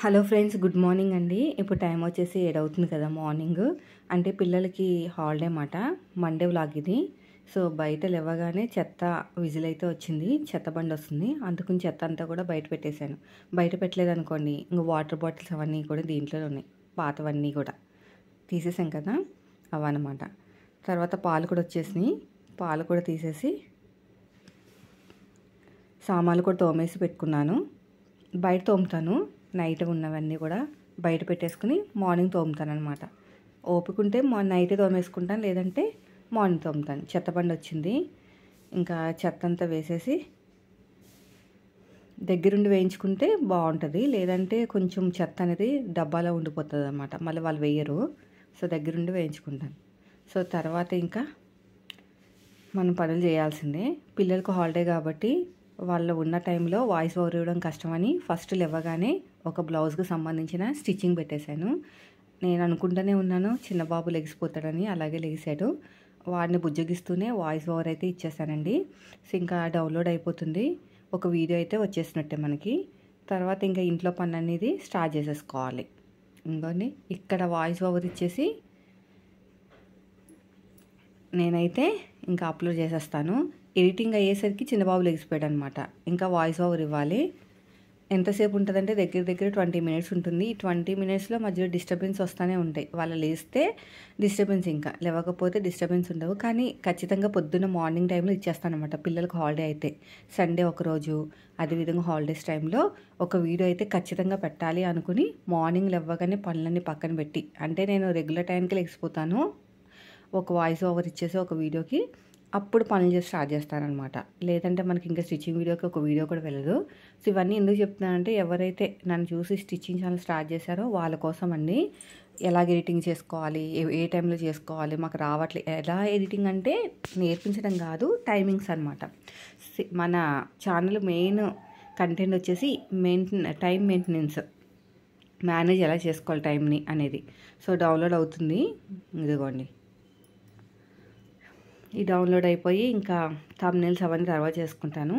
Hello friends, good morning అండి. ఇప్పుడు time వచ్చేసి 7 అవుతుంది కదా మార్నింగ్. అంటే పిల్లలకి హాలిడే మాట. మండే వ్లాగ్ ఇది. సో బయట లేవగానే చెత్త విజిల్ అయితే వచ్చింది, చెత్త బండి వస్తుంది. అందుకని చెత్త అంతా కూడా బయట పెట్టేశాను. బయట పెట్టలేదనుకోండి ఇంక వాటర్ బాటిల్స్ అవన్నీ కూడా దీంట్లోనే ఉన్నాయి, పాతవన్నీ కూడా తీసేసాం కదా అవన్నమాట. తర్వాత పాలు కూడా వచ్చేసినాయి, పాలు కూడా తీసేసి సామాన్లు కూడా తోమేసి పెట్టుకున్నాను. బయట తోముతాను, నైట్ ఉన్నవన్నీ కూడా బయట పెట్టేసుకుని మార్నింగ్ తోముతాను అనమాట. ఓపికంటే నైట్ తోమేసుకుంటాను, లేదంటే మార్నింగ్ తోముతాను. చెత్త బండి వచ్చింది, ఇంకా చెత్త అంతా వేసేసి దగ్గరుండి వేయించుకుంటే బాగుంటుంది, లేదంటే కొంచెం చెత్త అనేది డబ్బాలో ఉండిపోతుంది అనమాట, మళ్ళీ వాళ్ళు వేయరు. సో దగ్గరుండి వేయించుకుంటాను. సో తర్వాత ఇంకా మనం పనులు చేయాల్సిందే. పిల్లలకు హాలిడే కాబట్టి వాళ్ళు ఉన్న టైంలో వాయిస్ ఓవర్ ఇవ్వడం కష్టమని ఫస్ట్ లేవగానే ఒక బ్లౌజ్కి సంబంధించిన స్టిచ్చింగ్ పెట్టేశాను. నేను అనుకుంటూనే ఉన్నాను చిన్న బాబు లెగిసిపోతాడని, అలాగే లెగిసాడు. వాడిని బుజ్జగిస్తూనే వాయిస్ ఓవర్ అయితే ఇచ్చేసానండి. సో ఇంకా డౌన్లోడ్ అయిపోతుంది, ఒక వీడియో అయితే వచ్చేసినట్టే మనకి. తర్వాత ఇంకా ఇంట్లో పని అనేది స్టార్ట్ చేసేసుకోవాలి. ఇంకోండి ఇక్కడ వాయిస్ ఓవర్ ఇచ్చేసి నేనైతే ఇంకా అప్లోడ్ చేసేస్తాను. ఎడిటింగ్ అయ్యేసరికి చిన్నబాబు లెగిసిపోయాడు అనమాట. ఇంకా వాయిస్ ఓవర్ ఇవ్వాలి. ఎంతసేపు ఉంటుందంటే దగ్గర దగ్గర 20 మినిట్స్ ఉంటుంది. ఈ 20 మినిట్స్లో మధ్యలో డిస్టర్బెన్స్ వస్తూనే ఉంటాయి. వాళ్ళు లేస్తే డిస్టర్బెన్స్, ఇంకా లేవకపోతే డిస్టర్బెన్స్ ఉండవు. కానీ ఖచ్చితంగా పొద్దున్న మార్నింగ్ టైంలో ఇచ్చేస్తాను అనమాట. పిల్లలకు హాలిడే అయితే సండే ఒకరోజు, అదేవిధంగా హాలిడేస్ టైంలో ఒక వీడియో అయితే ఖచ్చితంగా పెట్టాలి అనుకుని మార్నింగ్ లేవగానే పనులన్నీ పక్కన పెట్టి, అంటే నేను రెగ్యులర్ టైంకి లెగిసిపోతాను, ఒక వాయిస్ ఓవర్ ఇచ్చేసి ఒక వీడియోకి అప్పుడు పనులు చేసి స్టార్ట్ చేస్తానమాట. లేదంటే మనకి ఇంకా స్టిచ్చింగ్ వీడియోకి ఒక వీడియో కూడా వెళ్ళదు. సో ఇవన్నీ ఎందుకు చెప్తున్నానంటే ఎవరైతే నన్ను చూసి స్టిచ్చింగ్ ఛానల్ స్టార్ట్ చేశారో వాళ్ళ కోసం అండి. ఎలాగ ఎడిటింగ్ చేసుకోవాలి, ఏ టైంలో చేసుకోవాలి, మాకు రావట్లేదు. ఎలా ఎడిటింగ్ అంటే నేర్పించడం కాదు, టైమింగ్స్ అనమాట. మన ఛానల్ మెయిన్ కంటెంట్ వచ్చేసి టైం మెయింటెనెన్స్, మేనేజ్ ఎలా చేసుకోవాలి టైంని అనేది. సో డౌన్లోడ్ అవుతుంది, ఇదిగోండి. ఈ డౌన్లోడ్ అయిపోయి ఇంకా థంబ్నెయిల్స్ అవన్నీ తర్వాత చేసుకుంటాను.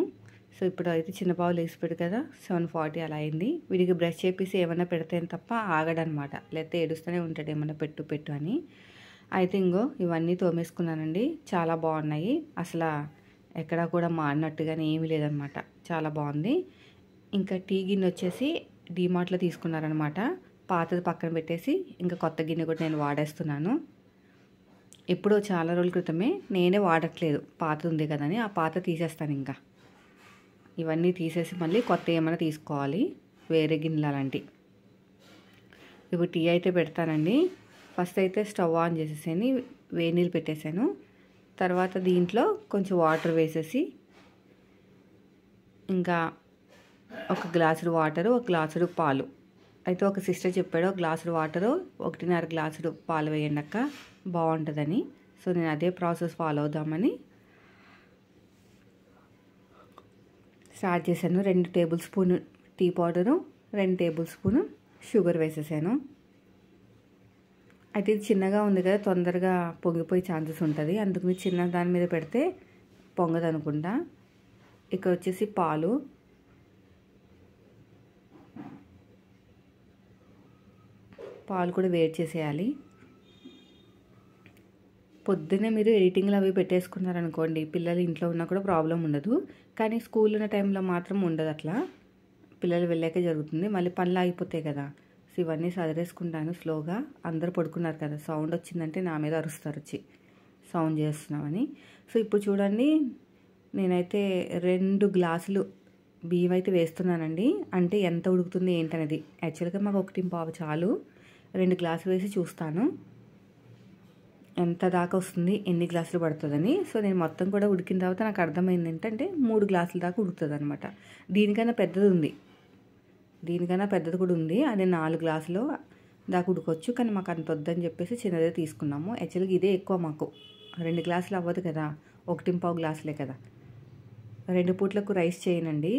సో ఇప్పుడు అయితే చిన్న బాబు లేచిపోయాడు కదా, 7:40 అలా అయింది. వీడికి బ్రష్ చేపిసి ఏమైనా పెడితే తప్ప ఆగడనమాట, లేకపోతే ఏడుస్తూనే ఉంటాడు ఏమన్నా పెట్టు పెట్టు అని. అయితే ఇంకో ఇవన్నీ తోమేసుకున్నానండి, చాలా బాగున్నాయి. అసలు ఎక్కడా కూడా మాడినట్టుగానే ఏమీ లేదనమాట, చాలా బాగుంది. ఇంకా టీ గిన్నె వచ్చేసి డీమార్ట్లో తీసుకున్నారనమాట. పాతది పక్కన పెట్టేసి ఇంకా కొత్త గిన్నె కూడా నేను వాడేస్తున్నాను. ఎప్పుడో చాలా రోజుల క్రితమే, నేనే వాడట్లేదు, పాత ఉంది కదని ఆ పాత తీసేస్తాను. ఇంకా ఇవన్నీ తీసేసి మళ్ళీ కొత్త ఏమైనా తీసుకోవాలి, వేరే గిన్నెలు అలాంటివి. ఇప్పుడు టీ అయితే పెడతానండి. ఫస్ట్ అయితే స్టవ్ ఆన్ చేసేసాను, వేడి నీళ్ళు పెట్టేశాను. తర్వాత దీంట్లో కొంచెం వాటర్ వేసేసి, ఇంకా ఒక గ్లాసుడు వాటరు, ఒక గ్లాసుడు పాలు. అయితే ఒక సిస్టర్ చెప్పాడు, ఒక గ్లాసుడు వాటరు 1.5 గ్లాసుడు పాలు వేయండి అక్క, బాగుంటుందని. సో నేను అదే ప్రాసెస్ ఫాలో అవుదామని స్టార్ట్ చేశాను. 2 tablespoon tea powder, 2 tablespoon sugar వేసేసాను. అయితే ఇది చిన్నగా ఉంది కదా, తొందరగా పొంగిపోయే ఛాన్సెస్ ఉంటుంది, అందుకని చిన్న దాని మీద పెడితే పొంగదు అనుకుంటా. ఇక్కడ వచ్చేసి పాలు, పాలు కూడా వేడి చేసేయాలి. పొద్దున్నే మీరు ఎడిటింగ్లు అవి పెట్టేసుకున్నారనుకోండి, పిల్లలు ఇంట్లో ఉన్నా కూడా ప్రాబ్లం ఉండదు. కానీ స్కూల్ ఉన్న టైంలో మాత్రం ఉండదు, అట్లా పిల్లలు వెళ్ళాకే జరుగుతుంది, మళ్ళీ పనులు ఆగిపోతాయి కదా. సో ఇవన్నీ సదిరేసుకుంటాను స్లోగా. అందరూ పడుకున్నారు కదా, సౌండ్ వచ్చిందంటే నా మీద అరుస్తారు వచ్చి, సౌండ్ చేస్తున్నామని. సో ఇప్పుడు చూడండి, నేనైతే 2 గ్లాసులు బియ్యం అయితే వేస్తున్నానండి. అంటే ఎంత ఉడుకుతుంది ఏంటనేది, యాక్చువల్గా మాకు 1.5 చాలు, 2 గ్లాసులు వేసి చూస్తాను ఎంత దాకా వస్తుంది, ఎన్ని గ్లాసులు పడుతుందని. సో నేను మొత్తం కూడా ఉడికిన తర్వాత నాకు అర్థమైంది ఏంటంటే 3 గ్లాసుల దాకా ఉడుకుతుంది అనమాట. దీనికన్నా పెద్దది ఉంది, దీనికన్నా పెద్దది కూడా ఉంది, అది 4 గ్లాసులు దాకా ఉడకొచ్చు. కానీ మాకు అంత వద్దని చెప్పేసి చిన్నదే తీసుకున్నాము. యాక్చువల్గా ఇదే ఎక్కువ మాకు, 2 గ్లాసులు అవ్వదు కదా, 1.5 గ్లాసులే కదా. 2 పూట్లకు రైస్ చేయనండి,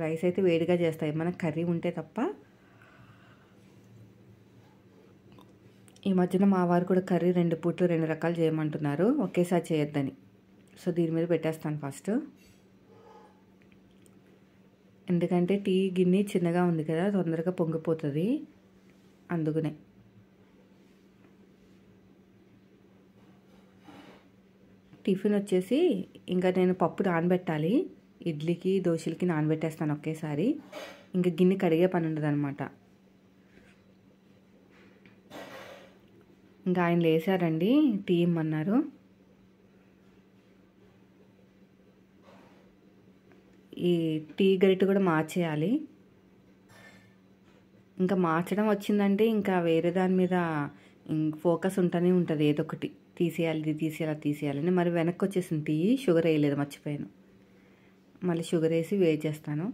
రైస్ అయితే వేడిగా చేస్తాయి మనకు కర్రీ ఉంటే తప్ప. ఈ మధ్యన మా వారు కూడా కర్రీ 2 పూట్లు 2 రకాలు చేయమంటున్నారు, ఒకేసారి చేయొద్దని. సో దీని మీద పెట్టేస్తాను ఫస్ట్. ఎందుకంటే టీ గిన్నె చిన్నగా ఉంది కదా, తొందరగా పొంగిపోతుంది, అందుకనే. టిఫిన్ వచ్చేసి ఇంకా నేను పప్పు నానబెట్టాలి. ఇడ్లీకి దోశలకి నానబెట్టేస్తాను ఒకేసారి. ఇంకా గిన్నె కడిగే పని ఉండదు అనమాట. ఇంకా ఆయన లేసారండి, టీ ఇమ్మన్నారు. ఈ టీ గరిటె కూడా మార్చేయాలి. ఇంకా మార్చడం వచ్చిందంటే ఇంకా వేరే దాని మీద ఫోకస్ ఉంటూనే ఉంటుంది, ఏదో ఒకటి తీసేయాలి, ఇది తీసేయాలి, అది తీసేయాలని. మరి వెనక్కి వచ్చేసింది టీ, షుగర్ వేయలేదు, మర్చిపోయాను. మళ్ళీ షుగర్ వేసి వేడి చేస్తాను.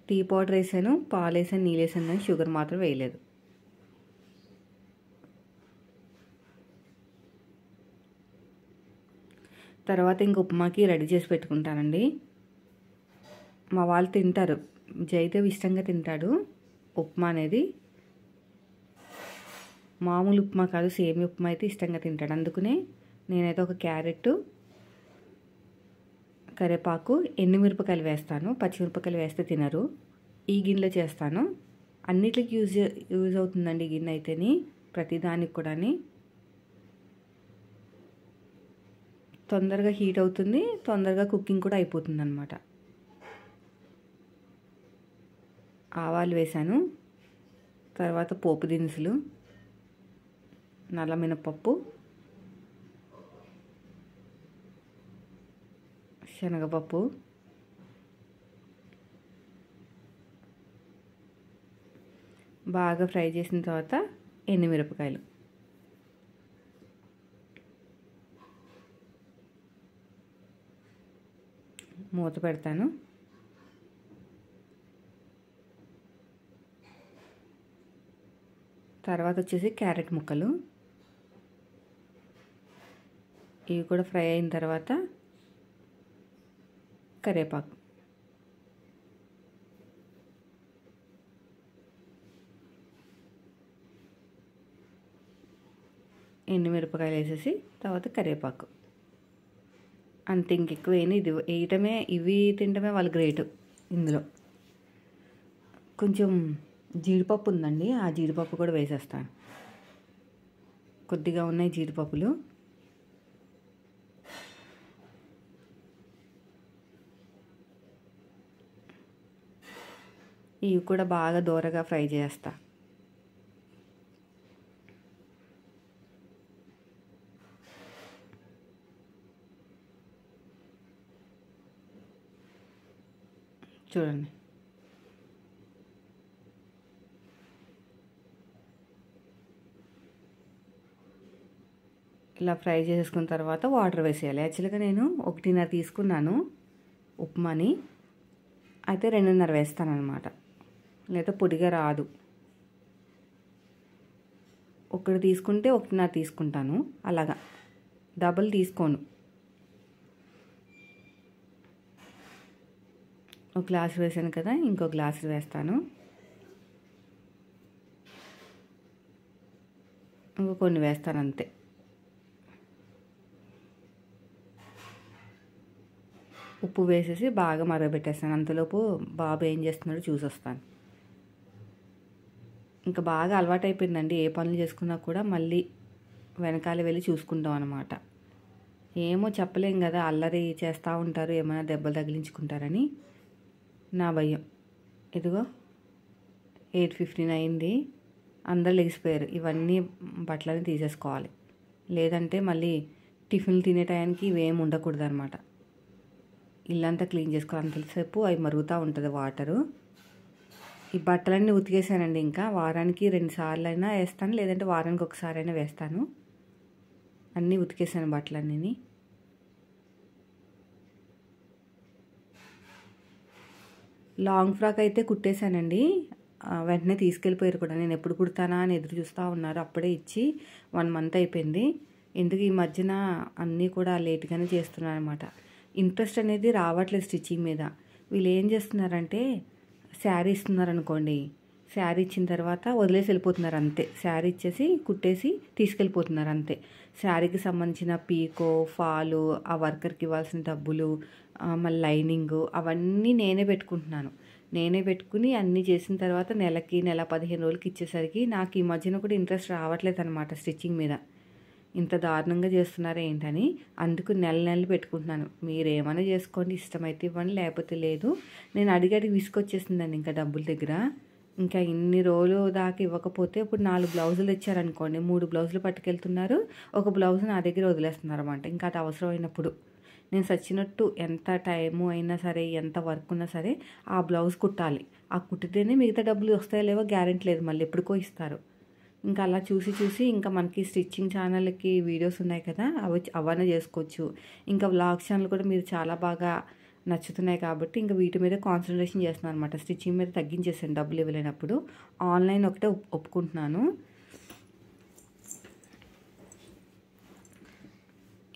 టీ పౌడర్ వేసాను, పాలు వేసాను, నీళ్ళు వేసాను, కానీ షుగర్ మాత్రం వేయలేదు. తర్వాత ఇంక ఉప్మాకి రెడీ చేసి పెట్టుకుంటానండి. మా వాళ్ళు తింటారు, జయదేవ్ ఇష్టంగా తింటాడు ఉప్మా అనేది. మామూలు ఉప్మా కాదు, సేమియా ఉప్మా అయితే ఇష్టంగా తింటాడు. అందుకనే నేనైతే ఒక క్యారెట్, కరివేపాకు, ఎండుమిరపకాయలు వేస్తాను. పచ్చిమిరపకాయలు వేస్తే తినరు. ఈ గిన్నెలో చేస్తాను. అన్నిటికి యూజ్ అవుతుందండి ఈ గిన్నె అయితేని, ప్రతిదానికి కూడా. తొందరగా హీట్ అవుతుంది, తొందరగా కుకింగ్ కూడా అయిపోతుంది అన్నమాట. ఆవాలు వేసాను, తర్వాత పోపు దినుసులు, నల్ల మినపప్పు, శనగపప్పు, బాగా ఫ్రై చేసిన తర్వాత ఎండుమిరపకాయలు, మూత పెడతాను. తర్వాత వచ్చేసి క్యారెట్ ముక్కలు, ఇవి కూడా ఫ్రై అయిన తర్వాత కరివేపాకు, ఎండుమిరపకాయలు వేసేసి తర్వాత కరివేపాకు, అంతే. ఇంకెక్కువ ఇది వేయటమే, ఇవి తినటమే వాళ్ళ గ్రేట్. ఇందులో కొంచెం జీడిపప్పు ఉందండి, ఆ జీడిపప్పు కూడా వేసేస్తాను. కొద్దిగా ఉన్నాయి జీడిపప్పులు. ఇవి కూడా బాగా దూరగా ఫ్రై చేస్తా. చూడండి, ఇలా ఫ్రై చేసుకున్న తర్వాత వాటర్ వేసేయాలి. యాక్చువల్గా నేను 1:30 తీసుకున్నాను ఉప్మాని, అయితే 2:30 వేస్తాను అనమాట, లేదా పొడిగా రాదు. 1 తీసుకుంటే 1:30 తీసుకుంటాను, అలాగా డబుల్ తీసుకోను. 1 గ్లాస్ వేసాను కదా, ఇంకో గ్లాస్ వేస్తాను. ఇంకో కొన్ని వేస్తాను అంతే. ఉప్పు వేసేసి బాగా మరగబెట్టేస్తాను. అంతలోపు బాబు ఏం చేస్తున్నాడో చూసొస్తాను. ఇంకా బాగా అలవాటు అయిపోయిందండి, ఏ పనులు చేసుకున్నా కూడా మళ్ళీ వెనకాల వెళ్ళి చూసుకుంటాం అన్నమాట. ఏమో చెప్పలేం కదా, అల్లరి చేస్తూ ఉంటారు, ఏమైనా దెబ్బలు తగిలించుకుంటారని నా భయం. ఇదిగో 8:15 అయింది, అందరు లెగిసిపోయారు. ఇవన్నీ బట్టలని తీసేసుకోవాలి, లేదంటే మళ్ళీ టిఫిన్లు తినే టయానికి ఇవేమి ఉండకూడదు అనమాట. ఇల్లంతా క్లీన్ చేసుకోవాలి. అంతసేపు అవి మరుగుతూ ఉంటుంది వాటరు. ఈ బట్టలన్నీ ఉతికేసానండి. ఇంకా వారానికి 2 సార్లు అయినా వేస్తాను, లేదంటే వారానికి 1 సారి అయినా వేస్తాను. అన్నీ ఉతికేసాను బట్టలన్నీ. లాంగ్ ఫ్రాక్ అయితే కుట్టేశానండి, వెంటనే తీసుకెళ్ళిపోయారు కూడా. నేను ఎప్పుడు కుడతానా అని ఎదురు చూస్తూ ఉన్నారు. అప్పుడే ఇచ్చి 1 మంత్ అయిపోయింది. ఎందుకు ఈ మధ్యన అన్నీ కూడా లేట్గానే చేస్తున్నాను అనమాట. ఇంట్రెస్ట్ అనేది రావట్లేదు స్టిచ్చింగ్ మీద. వీళ్ళు ఏం చేస్తున్నారంటే, శారీ ఇస్తున్నారనుకోండి, శారీ ఇచ్చిన తర్వాత వదిలేసి వెళ్ళిపోతున్నారు అంతే. శారీ ఇచ్చేసి కుట్టేసి తీసుకెళ్ళిపోతున్నారు అంతే. శారీకి సంబంధించిన పీకో, ఫాలు, ఆ వర్కర్కి ఇవ్వాల్సిన డబ్బులు, మళ్ళీ లైనింగు అవన్నీ నేనే పెట్టుకుంటున్నాను. నేనే పెట్టుకుని అన్నీ చేసిన తర్వాత నెల 15 రోజులకి ఇచ్చేసరికి నాకు ఈ మధ్యన కూడా ఇంట్రెస్ట్ రావట్లేదు అనమాట స్టిచ్చింగ్ మీద. ఇంత దారుణంగా చేస్తున్నారా ఏంటని. అందుకు నెలలు పెట్టుకుంటున్నాను. మీరు ఏమైనా చేసుకోండి, ఇష్టమైతే ఇవ్వండి, లేకపోతే లేదు. నేను అడిగి విసుకొచ్చేసిందండి ఇంకా డబ్బుల దగ్గర. ఇంకా ఇన్ని రోజులు దాకా ఇవ్వకపోతే ఇప్పుడు 4 బ్లౌజులు ఇచ్చారనుకోండి, 3 బ్లౌజులు పట్టుకెళ్తున్నారు, ఒక బ్లౌజ్ నా దగ్గర వదిలేస్తున్నారు అన్నమాట. ఇంకా అది అవసరమైనప్పుడు నేను సచ్చినట్టు ఎంత టైము అయినా సరే, ఎంత వర్క్ ఉన్నా సరే ఆ బ్లౌజ్ కుట్టాలి. ఆ కుట్టితేనే మిగతా డబ్బులు వస్తాయో లేవో గ్యారెంటీ లేదు, మళ్ళీ ఎప్పటికో ఇస్తారు. ఇంకా అలా చూసి ఇంకా మనకి స్టిచ్చింగ్ ఛానల్కి వీడియోస్ ఉన్నాయి కదా, అవన్నీ చేసుకోవచ్చు. ఇంకా వ్లాగ్ ఛానల్ కూడా మీరు చాలా బాగా నచ్చుతున్నాయి కాబట్టి ఇంకా వీటి మీద కాన్సన్ట్రేషన్ చేస్తున్నాను అనమాట. స్టిచ్చింగ్ మీద తగ్గించేసాను డబ్బులు ఇవ్వలేనప్పుడు. ఆన్లైన్ ఒకటే ఒప్పుకుంటున్నాను.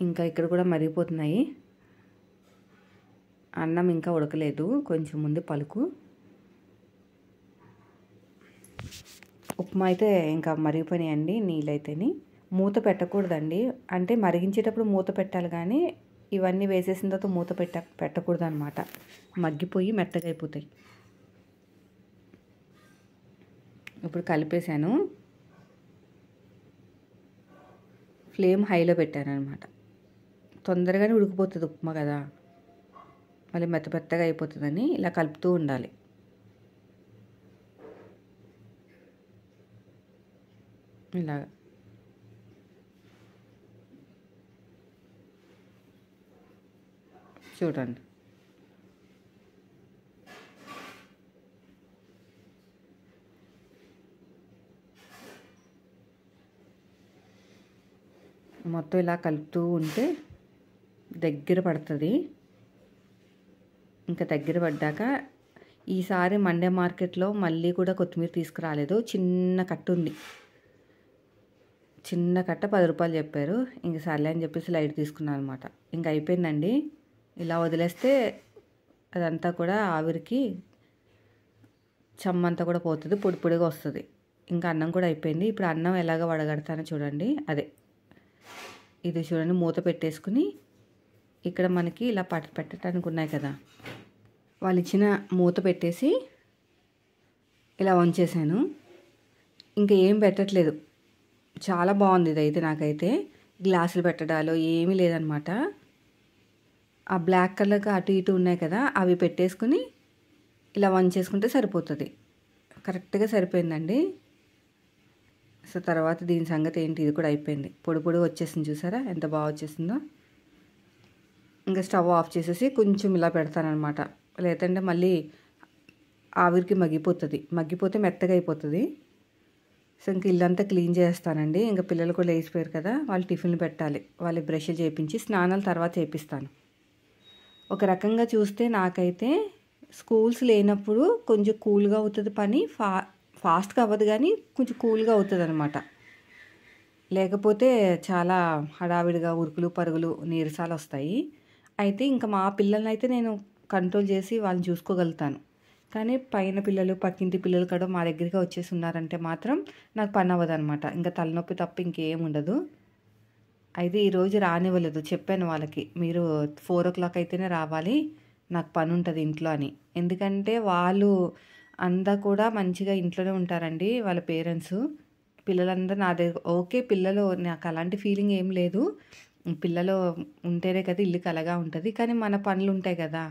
ఇంకా ఇక్కడ కూడా మరిగిపోతున్నాయి. అన్నం ఇంకా ఉడకలేదు, కొంచెం ముందు పలుకు. ఉప్మా అయితే ఇంకా మరిగిపోయినాయండి. నీళ్ళైతేని మూత పెట్టకూడదండి, అంటే మరిగించేటప్పుడు మూత పెట్టాలి కానీ ఇవన్నీ వేసేసిన తర్వాత మూత పెట్టకూడదు అనమాట. మగ్గిపోయి మెత్తగా అయిపోతాయి. ఇప్పుడు కలిపేశాను. ఫ్లేమ్ హైలో పెట్టాను అనమాట. తొందరగానే ఉడికిపోతుంది ఉప్మా కదా, మళ్ళీ మెత్తగా అయిపోతుందని ఇలా కలుపుతూ ఉండాలి. ఇలాగా చూడండి. మొత్తం ఇలా కలుపుతూ ఉంటే దగ్గర పడుతుంది. ఇంకా దగ్గర పడ్డాక ఈసారి మండే మార్కెట్లో మళ్ళీ కూడా కొత్తిమీర తీసుకురాలేదు. చిన్న కట్ట ఉంది, చిన్న కట్ట 10 రూపాయలు చెప్పారు. ఇంక సర్లే అని చెప్పేసి లైట్ తీసుకున్నాను అనమాట. ఇంక అయిపోయిందండి. ఇలా వదిలేస్తే అదంతా కూడా ఆవిరికి చెమ్మంతా కూడా పోతుంది, పొడిగా వస్తుంది. ఇంకా అన్నం కూడా అయిపోయింది. ఇప్పుడు అన్నం ఎలాగ వడగడతానో చూడండి. అదే ఇది చూడండి, మూత పెట్టేసుకుని ఇక్కడ మనకి ఇలా పెట్టడానికి ఉన్నాయి కదా, వాళ్ళు ఇచ్చిన మూత పెట్టేసి ఇలా వంచేసాను. ఇంకా ఏం పెట్టట్లేదు. చాలా బాగుంది ఇదైతే. నాకైతే గ్లాసులు పెట్టడాలు ఏమీ లేదనమాట. ఆ బ్లాక్ కలర్గా అటు ఇటు ఉన్నాయి కదా, అవి పెట్టేసుకుని ఇలా వంచేసుకుంటే సరిపోతుంది. కరెక్ట్గా సరిపోయిందండి. సో తర్వాత దీని సంగతి ఏంటి, ఇది కూడా అయిపోయింది. పొడి వచ్చేసింది, చూసారా ఎంత బాగా వచ్చేసిందో. ఇంకా స్టవ్ ఆఫ్ చేసేసి కొంచెం ఇలా పెడతానమాట, లేదంటే మళ్ళీ ఆవిరికి మగ్గిపోతే మెత్తగా అయిపోతుంది. సో ఇంక ఇల్లంతా క్లీన్ చేస్తానండి. ఇంకా పిల్లలు కూడా లేచిపోయారు కదా, వాళ్ళు టిఫిన్లు పెట్టాలి. వాళ్ళు బ్రష్ చేయించి స్నానాలు తర్వాత చేపిస్తాను. ఒక రకంగా చూస్తే నాకైతే స్కూల్స్ లేనప్పుడు కొంచెం కూల్గా అవుతుంది పని, ఫాస్ట్గా అవ్వదు కానీ కొంచెం కూల్గా అవుతుంది అనమాట. లేకపోతే చాలా హడావిడిగా ఉరుకులు పరుగులు నీరసాలు వస్తాయి. అయితే ఇంకా మా పిల్లల్ని అయితే నేను కంట్రోల్ చేసి వాళ్ళని చూసుకోగలుగుతాను. కానీ పైన పిల్లలు, పక్కింటి పిల్లలు కూడా మా దగ్గరికి వచ్చేసి ఉన్నారంటే మాత్రం నాకు పని అవ్వదు అనమాట. ఇంకా తలనొప్పి తప్ప ఇంకేం ఉండదు. అయితే ఈరోజు రానివ్వలేదు. చెప్పాను వాళ్ళకి, మీరు 4 o'clock అయితేనే రావాలి, నాకు పని ఉంటుంది ఇంట్లో అని. ఎందుకంటే వాళ్ళు అంతా కూడా మంచిగా ఇంట్లోనే ఉంటారండి, వాళ్ళ పేరెంట్స్. పిల్లలందరూ నా దగ్గర ఓకే. పిల్లలు, నాకు అలాంటి ఫీలింగ్ ఏం లేదు. పిల్లలు ఉంటేనే కదా ఇల్లు కలగా ఉంటుంది. కానీ మన పనులు ఉంటాయి కదా,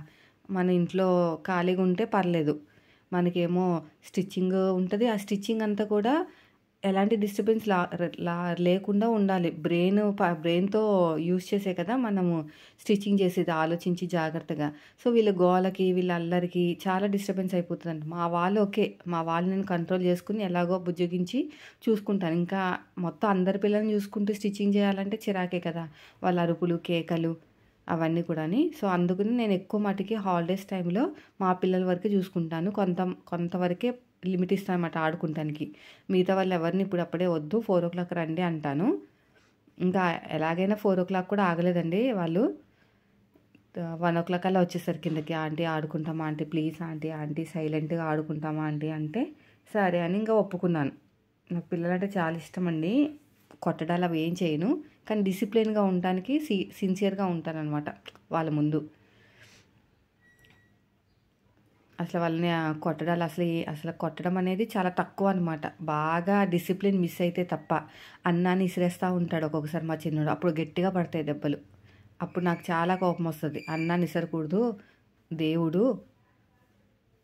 మన ఇంట్లో ఖాళీగా ఉంటే పర్లేదు. మనకేమో స్టిచ్చింగ్ ఉంటుంది. ఆ స్టిచ్చింగ్ అంతా కూడా ఎలాంటి డిస్టర్బెన్స్ లేకుండా ఉండాలి. బ్రెయిన్తో యూజ్ చేసే కదా మనము స్టిచ్చింగ్ చేసేది, ఆలోచించి జాగ్రత్తగా. సో వీళ్ళ గోలకి, వీళ్ళ అల్లరికి చాలా డిస్టర్బెన్స్ అయిపోతుందండి. మా వాళ్ళు ఓకే, మా వాళ్ళు నేను కంట్రోల్ చేసుకుని ఎలాగో బుజ్జగించి చూసుకుంటాను. ఇంకా మొత్తం అందరి పిల్లల్ని చూసుకుంటూ స్టిచ్చింగ్ చేయాలంటే చిరాకే కదా, వాళ్ళ అరుపులు, కేకలు అవన్నీ కూడాని. సో అందుకని నేను ఎక్కువ మటుకి హాలిడేస్ టైంలో మా పిల్లల వరకే చూసుకుంటాను. కొంతవరకే లిమిట్ ఇస్తాను అన్నమాట ఆడుకుంటానికి. మిగతా వాళ్ళు ఎవరిని ఇప్పుడు అప్పుడే వద్దు, 4 o'clock రండి అంటాను. ఇంకా ఎలాగైనా 4 o'clock కూడా ఆగలేదండి. వాళ్ళు 1 o'clock అలా వచ్చేసరికి కిందకి, ఆంటీ ఆడుకుంటామా ఆంటీ, ప్లీజ్ ఆంటీ సైలెంట్గా ఆడుకుంటామా ఆంటీ అంటే సరే అని ఇంకా ఒప్పుకున్నాను. నాకు పిల్లలంటే చాలా ఇష్టం అండి. కొట్టడాలు అవి ఏం చేయను. కానీ డిసిప్లిన్‌గా ఉండటానికి సిన్సియర్‌గా ఉంటాననమాట వాళ్ళ ముందు. అసలు వాళ్ళని కొట్టడాలు అసలు కొట్టడం అనేది చాలా తక్కువ అనమాట. బాగా డిసిప్లిన్ మిస్ అయితే తప్ప. అన్నాన్ని ఇసిరేస్తా ఉంటాడు ఒక్కొక్కసారి మా చిన్నోడు. అప్పుడు గట్టిగా పడతాయి దెబ్బలు. అప్పుడు నాకు చాలా కోపమొస్తది. అన్నాన్ని ఇసరకూడదు దేవుడు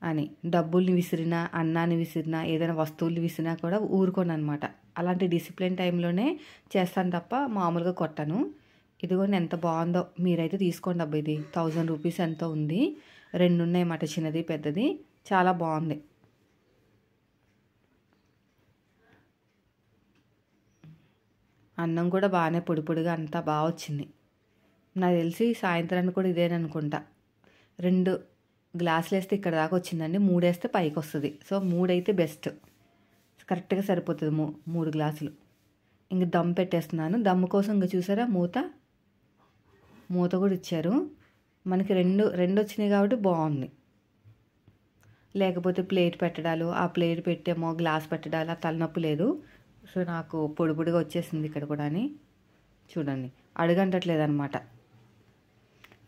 అని. డబ్బుల్ని విసిరినా, అన్నాన్ని విసిరినా, ఏదైనా వస్తువులు విసిరినా కూడా ఊరుకోననమాట. అలాంటి డిసిప్లిన్ టైంలోనే చేస్తాను తప్ప మామూలుగా కొట్టను. ఇదిగోండి ఎంత బాగుందో. మీరైతే తీసుకోండి అబ్బా ఇది. 1000 రూపీస్ ఎంతో ఉంది. 2 ఉన్నాయన్నమాట, చిన్నది, పెద్దది. చాలా బాగుంది. అన్నం కూడా బాగానే పొడి పొడిగా అంతా బాగా వచ్చింది. నాకు తెలిసి సాయంత్రానికి కూడా ఇదేననుకుంటా. 2 గ్లాసులు వేస్తే ఇక్కడ దాకా వచ్చిందండి. 3 వేస్తే పైకి వస్తుంది. సో 3 అయితే బెస్ట్. కరెక్ట్గా సరిపోతుంది 3 గ్లాసులు. ఇంక దమ్ పెట్టేస్తున్నాను. దమ్ము కోసం ఇంక చూసారా మూత కూడా ఇచ్చారు. మనకి రెండు వచ్చినాయి కాబట్టి బాగుంది. లేకపోతే ప్లేట్ పెట్టడాలు, ఆ ప్లేట్ పెట్టేమో గ్లాస్ పెట్టడాలు, ఆ తలనొప్పి లేదు. సో నాకు పొడి పొడిగా వచ్చేసింది ఇక్కడ కూడా. అని చూడండి, అడుగంటట్లేదు అనమాట.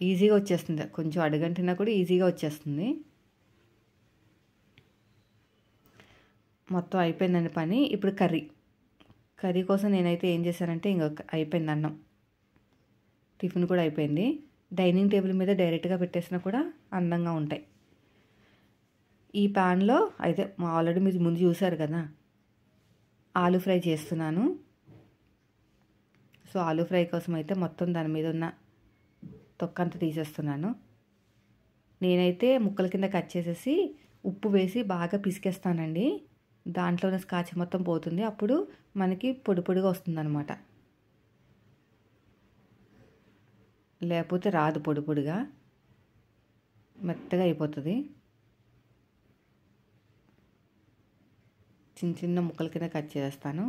ఈజీగా వచ్చేస్తుంది. కొంచెం అడుగంటినా కూడా ఈజీగా వచ్చేస్తుంది. మొత్తం అయిపోయిందండి పని. ఇప్పుడు కర్రీ కోసం నేనైతే ఏం చేశానంటే ఇంకొక అయిపోయింది అన్నం. టిఫిన్ కూడా అయిపోయింది. డైనింగ్ టేబుల్ మీద డైరెక్ట్గా పెట్టేసినా కూడా అందంగా ఉంటాయి. ఈ ప్యాన్లో అయితే ఆల్రెడీ మీరు ముందు చూసారు కదా, ఆలూ ఫ్రై చేస్తున్నాను. సో ఆలూ ఫ్రై కోసం అయితే మొత్తం దాని మీద ఉన్న తొక్కంతా తీసేస్తున్నాను. నేనైతే ముక్కల కింద కట్ చేసేసి ఉప్పు వేసి బాగా పిసికేస్తానండి. దాంట్లోనే స్కాచ్ మొత్తం పోతుంది. అప్పుడు మనకి పొడి పొడిగా వస్తుందన్నమాట. లేకపోతే రాదు, పొడి పొడిగా మెత్తగా అయిపోతుంది. చిన్న చిన్న ముక్కల కింద కట్ చేస్తాను.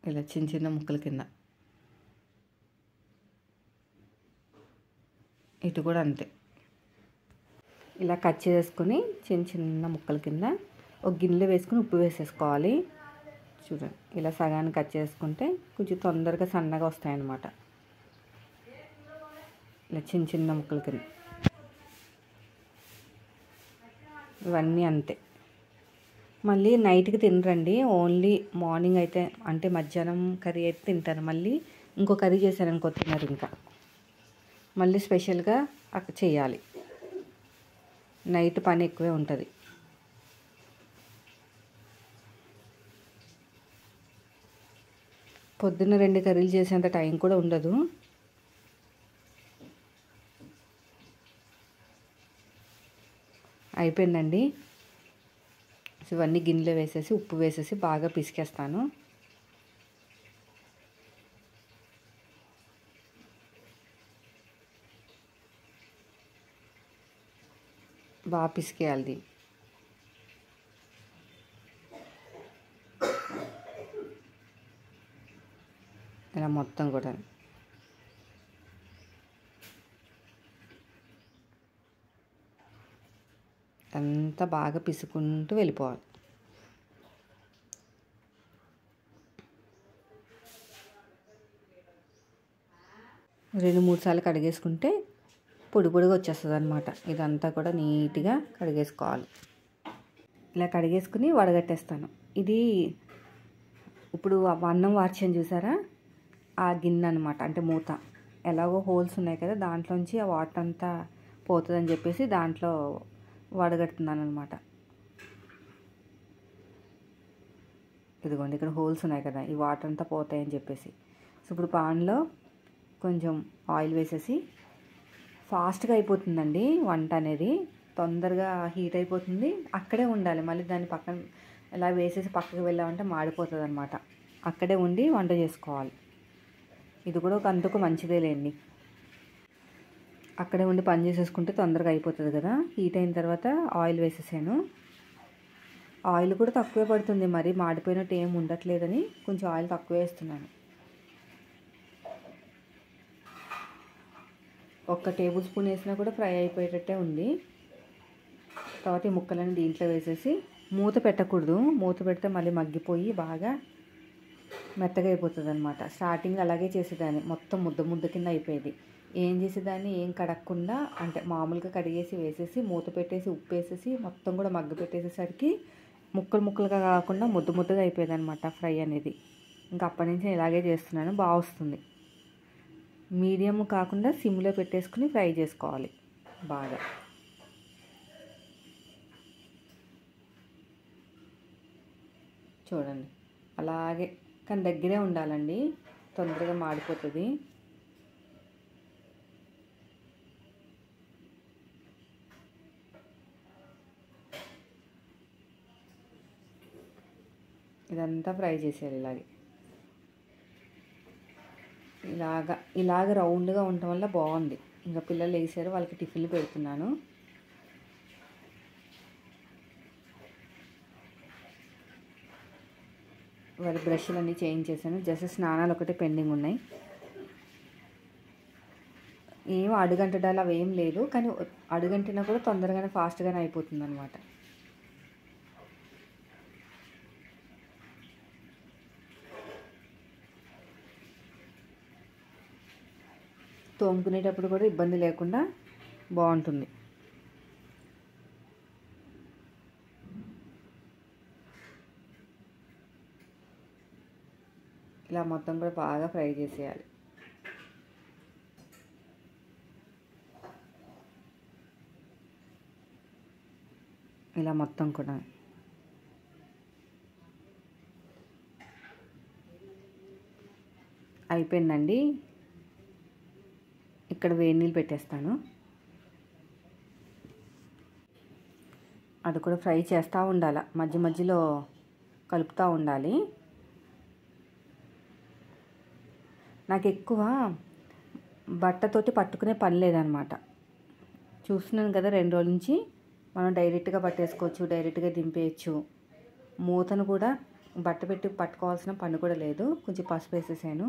ఇలా చిన్న చిన్న ముక్కల కింద. ఇటు కూడా అంతే. ఇలా కట్ చేసుకొని చిన్న చిన్న ముక్కల కింద ఒక గిన్నెలో వేసుకుని ఉప్పు వేసేసుకోవాలి. చూడండి, ఇలా సగాన్ని కట్ చేసుకుంటే కొంచెం తొందరగా సన్నగా వస్తాయన్నమాట. ఇలా చిన్న చిన్న ముక్కల కింద. ఇవన్నీ అంతే. మళ్ళీ నైట్కి తినరండి. ఓన్లీ మార్నింగ్ అయితే, అంటే మధ్యాహ్నం కర్రీ అయితే తింటారు. మళ్ళీ ఇంకో కర్రీ చేశారనుకో తినరు. ఇంకా మళ్ళీ స్పెషల్గా అక్కడ చేయాలి. నైట్ పని ఎక్కువే ఉంటుంది. పొద్దున్న 2 కర్రీలు చేసేంత టైం కూడా ఉండదు. అయిపోయిందండి. ఇవన్నీ గిన్నెలో వేసేసి ఉప్పు వేసేసి బాగా పిసికేస్తాను. బాగా పిసికేయాలి. ఇలా మొత్తం కూడా అంతా బాగా పిసుకుంటూ వెళ్ళిపోవాలి. రెండు మూడు సార్లు కడిగేసుకుంటే పొడి పొడిగా వచ్చేస్తుంది అనమాట. ఇదంతా కూడా నీట్గా కడిగేసుకోవాలి. ఇలా కడిగేసుకుని వడగట్టేస్తాను. ఇది ఇప్పుడు అన్నం వార్చాను చూసారా, ఆ గిన్నె అనమాట. అంటే మూత ఎలాగో హోల్స్ ఉన్నాయి కదా, దాంట్లోంచి ఆ వాటర్ అంతా పోతుందని చెప్పేసి దాంట్లో వడగడుతున్నాను అనమాట. ఇదిగోండి, ఇక్కడ హోల్స్ ఉన్నాయి కదా, ఈ వాటర్ అంతా పోతాయని చెప్పేసి. సో ఇప్పుడు పాన్లో కొంచెం ఆయిల్ వేసేసి, ఫాస్ట్గా అయిపోతుందండి వంట అనేది. తొందరగా హీట్ అయిపోతుంది. అక్కడే ఉండాలి. మళ్ళీ దాన్ని పక్కన ఇలా వేసేసి పక్కకి వెళ్ళామంటే మాడిపోతుంది అనమాట. అక్కడే ఉండి వంట చేసుకోవాలి. ఇది కూడా ఒక అందుకు మంచిదే లేండి. అక్కడే ఉండి పని చేసేసుకుంటే తొందరగా అయిపోతుంది కదా. హీట్ అయిన తర్వాత ఆయిల్ వేసేసాను. ఆయిల్ కూడా తక్కువే పడుతుంది, మరి మాడిపోయినట్టు ఏం ఉండట్లేదని కొంచెం ఆయిల్ తక్కువ వేస్తున్నాను. 1 టేబుల్ స్పూన్ వేసినా కూడా ఫ్రై అయిపోయేటట్టే ఉంది. తర్వాత ఈ ముక్కలన్నీ దీంట్లో వేసేసి మూత పెట్టకూడదు. మూత పెడితే మళ్ళీ మగ్గిపోయి బాగా మెత్తగా అయిపోతుంది అనమాట. స్టార్టింగ్ అలాగే చేసేదాన్ని, మొత్తం ముద్ద కింద అయిపోయేది. ఏం చేసేదాన్ని, ఏం కడగకుండా అంటే మామూలుగా కడిగేసి వేసేసి మూత పెట్టేసి ఉప్పు వేసేసి మొత్తం కూడా మగ్గ పెట్టేసేసరికి ముక్కలుగా కాకుండా ముద్దగా అయిపోయేది అనమాట ఫ్రై అనేది. ఇంకా అప్పటి నుంచి ఇలాగే చేస్తున్నాను, బాగా వస్తుంది. మీడియం కాకుండా సిమ్లో పెట్టేసుకుని ఫ్రై చేసుకోవాలి బాగా. చూడండి అలాగే, కానీ దగ్గరే ఉండాలండి, తొందరగా మాడిపోతుంది. ఇదంతా ఫ్రై చేసేయాలి ఇలాగ రౌండ్గా ఉండటం వల్ల బాగుంది. ఇంకా పిల్లలు వేసారు, వాళ్ళకి టిఫిన్లు పెడుతున్నాను. వాళ్ళ బ్రష్లు అన్నీ చేంజ్ చేశాను, జస్ట్ స్నానాలు ఒకటే పెండింగ్ ఉన్నాయి. ఏం అడుగంటడాలు అవి ఏం లేదు, కానీ అడుగంటినా కూడా తొందరగానే ఫాస్ట్గానే అయిపోతుంది అనమాట. తోముకునేటప్పుడు కూడా ఇబ్బంది లేకుండా బాగుంటుంది. ఇలా మొత్తం కూడా బాగా ఫ్రై చేసేయాలి. ఇలా మొత్తం కూడా అయిపోయిందండి. ఇక్కడ వేడి నీళ్ళు పెట్టేస్తాను. అది కూడా ఫ్రై చేస్తూ ఉండాలి, మధ్యలో కలుపుతూ ఉండాలి. నాకు ఎక్కువ బట్టతోటి పట్టుకునే పని లేదనమాట. చూస్తున్నాను కదా, 2 రోజుల నుంచి మనం డైరెక్ట్గా పట్టేసుకోవచ్చు, డైరెక్ట్గా దింపేయచ్చు. మూతను కూడా బట్ట పెట్టి పట్టుకోవాల్సిన పని కూడా లేదు. కొంచెం పసుపు వేసేసాను,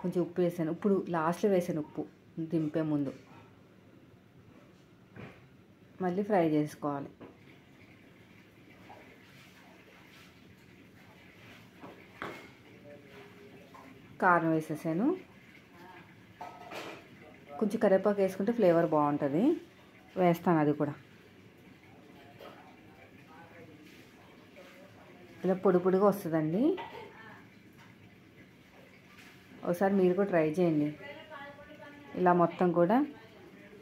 కొంచెం ఉప్పు వేసాను. ఇప్పుడు లాస్ట్లో వేసాను ఉప్పు దింపే ముందు. మళ్ళీ ఫ్రై చేసుకోవాలి. కారం వేసేసాను, కొంచెం కరివేపాకు వేసుకుంటే ఫ్లేవర్ బాగుంటుంది, వేస్తాను అది కూడా. ఇలా పొడిగా వస్తుందండి. ఒకసారి మీరు కూడా ట్రై చేయండి. ఇలా మొత్తం కూడా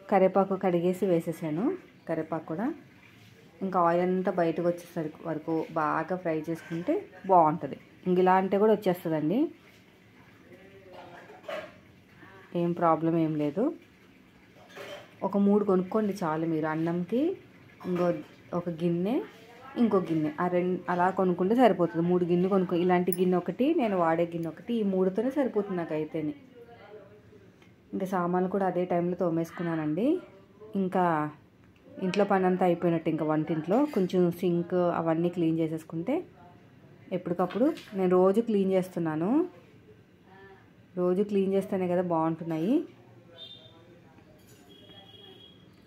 కరివేపాకు కడిగేసి వేసేసాను, కరివేపాకు కూడా. ఇంకా ఆయిల్ అంతా బయటకు వచ్చేసరికి వరకు బాగా ఫ్రై చేసుకుంటే బాగుంటుంది. ఇంక ఇలా అంటే కూడా వచ్చేస్తుందండి, ఏం ప్రాబ్లం ఏం లేదు. ఒక 3 కొనుక్కోండి చాలు. మీరు అన్నంకి ఒక గిన్నె, ఇంకో గిన్నె, అలా కొనుక్కుంటే సరిపోతుంది. 3 గిన్నె ఇలాంటి గిన్నె ఒకటి, నేను వాడే గిన్నె ఒకటి, ఈ 3తోనే సరిపోతుంది నాకైతేనే. ఇంకా సామాన్లు కూడా అదే టైంలో తోమేసుకున్నానండి. ఇంకా ఇంట్లో పని అంతా అయిపోయినట్టు. ఇంకా వంటింట్లో కొంచెం సింక్ అవన్నీ క్లీన్ చేసేసుకుంటే ఎప్పటికప్పుడు నేను రోజు క్లీన్ చేస్తున్నాను. రోజు క్లీన్ చేస్తేనే కదా బాగుంటున్నాయి.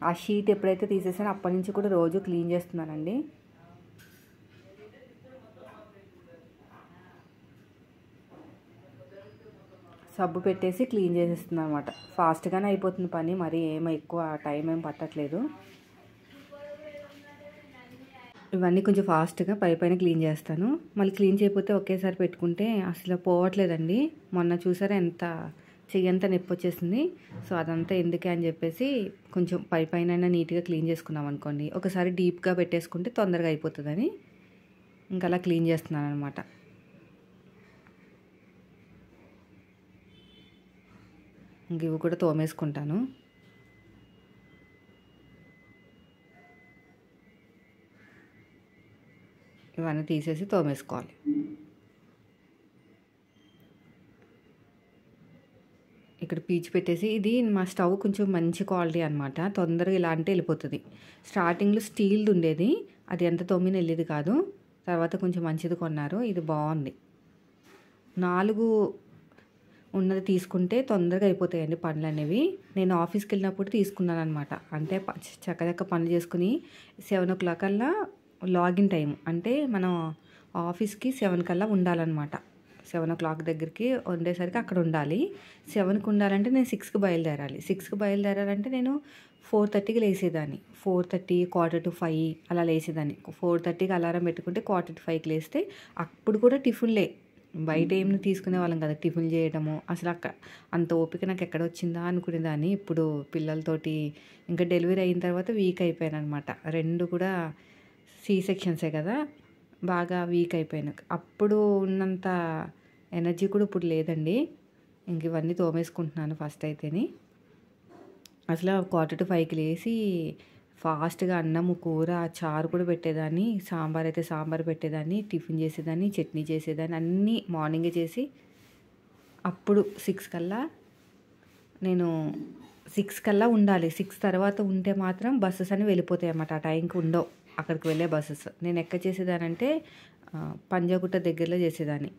ఆ షీట్ ఎప్పుడైతే తీసేసానో అప్పటి నుంచి కూడా రోజు క్లీన్ చేస్తున్నానండి. సబ్బు పెట్టేసి క్లీన్ చేసేస్తున్నాను అనమాట. ఫాస్ట్గానే అయిపోతుంది పని, మరి ఎక్కువ టైం ఏం పట్టట్లేదు. ఇవన్నీ కొంచెం ఫాస్ట్గా పైన క్లీన్ చేస్తాను. మళ్ళీ క్లీన్ చేయకపోతే ఒకేసారి పెట్టుకుంటే అసలు పోవట్లేదండి. మొన్న చూసారా ఎంత చెయ్యంతా నొప్పి వచ్చేసింది. సో అదంతా ఎందుకే అని చెప్పేసి కొంచెం పైన నీట్గా క్లీన్ చేసుకున్నాం అనుకోండి, ఒకసారి డీప్గా పెట్టేసుకుంటే తొందరగా అయిపోతుందని ఇంకా అలా క్లీన్ చేస్తున్నాను అనమాట. ఇంక ఇవి కూడా తోమేసుకుంటాను. ఇవన్నీ తీసేసి తోమేసుకోవాలి. ఇక్కడ పీచు పెట్టేసి, ఇది మా స్టవ్ కొంచెం మంచి క్వాలిటీ అనమాట, తొందరగా ఇలా అంటే వెళ్ళిపోతుంది. స్టార్టింగ్లో స్టీల్ది ఉండేది, అది ఎంత తోమిన వెళ్ళేది కాదు. తర్వాత కొంచెం మంచిది కొన్నారు, ఇది బాగుంది. ఉన్నది తీసుకుంటే తొందరగా అయిపోతాయండి పనులు అనేవి. నేను ఆఫీస్కి వెళ్ళినప్పుడు తీసుకున్నాను అనమాట. అంటే చక్కచక్క పనులు చేసుకుని 7:00 కల్లా లాగిన్ టైం, అంటే మనం ఆఫీస్కి 7 కల్లా ఉండాలన్నమాట. 7:00 దగ్గరికి ఉండేసరికి అక్కడ ఉండాలి. 7కి ఉండాలంటే నేను 6కి బయలుదేరాలి. 6కి బయలుదేరాలంటే నేను 4:30కి లేసేదాన్ని. 4:30, 4:45 అలా లేసేదాన్ని. 4:30కి అలారం పెట్టుకుంటే 4:45కి లేస్తే అప్పుడు కూడా టిఫిన్లే. బయట ఏమి తీసుకునే వాళ్ళం కదా టిఫిన్ చేయడము. అసలు అంత ఓపిక నాకు ఎక్కడ వచ్చిందా అనుకునేదాన్ని. ఇప్పుడు పిల్లలతోటి ఇంకా డెలివరీ అయిన తర్వాత వీక్ అయిపోయాను అనమాట. 2 కూడా సి సెక్షన్సే కదా, బాగా వీక్ అయిపోయాను. అప్పుడు ఉన్నంత ఎనర్జీ కూడా ఇప్పుడు లేదండి. ఇంక ఇవన్నీ తోమేసుకుంటున్నాను ఫస్ట్ అయితేని. అసలు 4:45కి లేసి ఫాస్ట్గా అన్నము, కూర, చారు కూడా పెట్టేదాన్ని. సాంబార్ అయితే సాంబార్ పెట్టేదాన్ని, టిఫిన్ చేసేదాన్ని, చట్నీ చేసేదాన్ని, అన్నీ మార్నింగే చేసి అప్పుడు 6 కల్లా నేను 6 కల్లా ఉండాలి. 6 తర్వాత ఉంటే మాత్రం బస్సెస్ అని వెళ్ళిపోతాయి అన్నమాట. ఆ టైంకి ఉండవు అక్కడికి వెళ్ళే బస్సెస్. నేను ఎక్కడ చేసేదానంటే పంజాగుట్ట దగ్గరలో చేసేదాన్ని.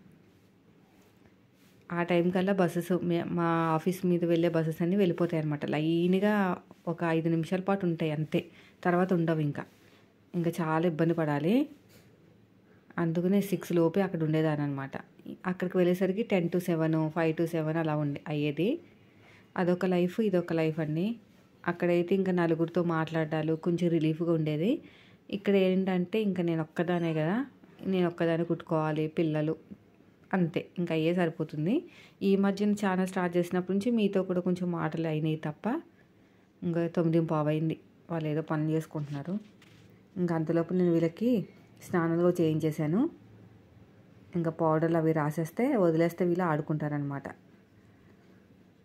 ఆ టైం కల్లా బస్సెస్ మా ఆఫీస్ మీద వెళ్ళే బస్సెస్ అన్నీ వెళ్ళిపోతాయి అనమాట. లైన్గా ఒక 5 నిమిషాల పాటు ఉంటాయి అంతే, తర్వాత ఉండవు. ఇంకా చాలా ఇబ్బంది పడాలి. అందుకనే 6 లోపే అక్కడ ఉండేదాన్ని అనమాట. అక్కడికి వెళ్ళేసరికి 10 to 7, 5 to 7 అలా అయ్యేది. అదొక లైఫ్, ఇదొక లైఫ్ అండి. అక్కడైతే ఇంకా నలుగురితో మాట్లాడాలు కొంచెం రిలీఫ్గా ఉండేది. ఇక్కడ ఏంటంటే ఇంకా నేను ఒక్కదానే కదా, నేను ఒక్కదాన్ని కుట్టుకోవాలి, పిల్లలు, అంతే. ఇంకా అయ్యే సరిపోతుంది. ఈ మధ్యన ఛానల్ స్టార్ట్ చేసినప్పటి నుంచి మీతో కూడా కొంచెం మాటలు అయినాయి తప్ప, ఇంకా 9:15 అయింది. వాళ్ళు ఏదో పనులు చేసుకుంటున్నారు. ఇంకా అంతలోపు నేను వీళ్ళకి స్నానాలు చేయించేశాను. ఇంకా పౌడర్లు అవి రాసేస్తే వదిలేస్తే వీళ్ళు ఆడుకుంటారనమాట.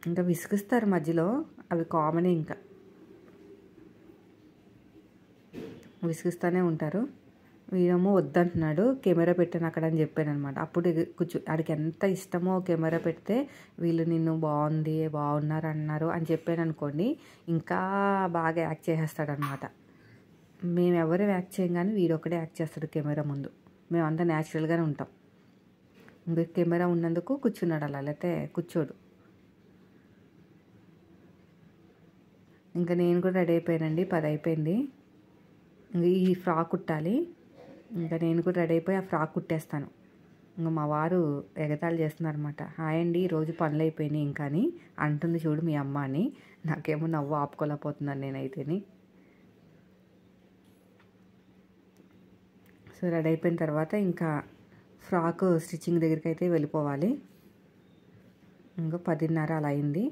ఇంకా విసిగిస్తారు మధ్యలో, అవి కామనే. ఇంకా విసిగిస్తూనే ఉంటారు. వీడేమో వద్దంటున్నాడు, కెమెరా పెట్టాను అక్కడ అని చెప్పాను అనమాట. అప్పుడు ఆడికి ఎంత ఇష్టమో కెమెరా పెడితే, వీళ్ళు నిన్ను బాగున్నారు అన్నారు అని చెప్పాను అనుకోండి, ఇంకా బాగా యాక్ట్ చేసేస్తాడనమాట. మేమెవరు యాక్ట్ చేయం కానీ వీడొక్కడే యాక్ట్ చేస్తాడు కెమెరా ముందు. మేమంతా న్యాచురల్గానే ఉంటాం. ఇంకా కెమెరా ఉన్నందుకు కూర్చున్నాడు అలా, లేకపోతే కూర్చోడు. ఇంకా నేను కూడా రెడీ అయిపోయానండి. 10 అయిపోయింది. ఇంకా ఈ ఫ్రాక్ కుట్టాలి. ఇంకా నేను కూడా రెడీ అయిపోయి ఆ ఫ్రాక్ కుట్టేస్తాను. ఇంకా మా వారు ఎగతాళి చేస్తున్నారనమాట. హాయ్ అండి, ఈరోజు పనులు అయిపోయినాయి ఇంకా అని అంటుంది చూడు మీ అమ్మ అని. నాకేమో నవ్వు ఆపుకోలేకపోతున్నాను నేనైతేని. సో రెడీ అయిపోయిన తర్వాత ఇంకా ఫ్రాక్ స్టిచ్చింగ్ దగ్గరికి అయితే వెళ్ళిపోవాలి. ఇంకా 10:30 అలా అయింది.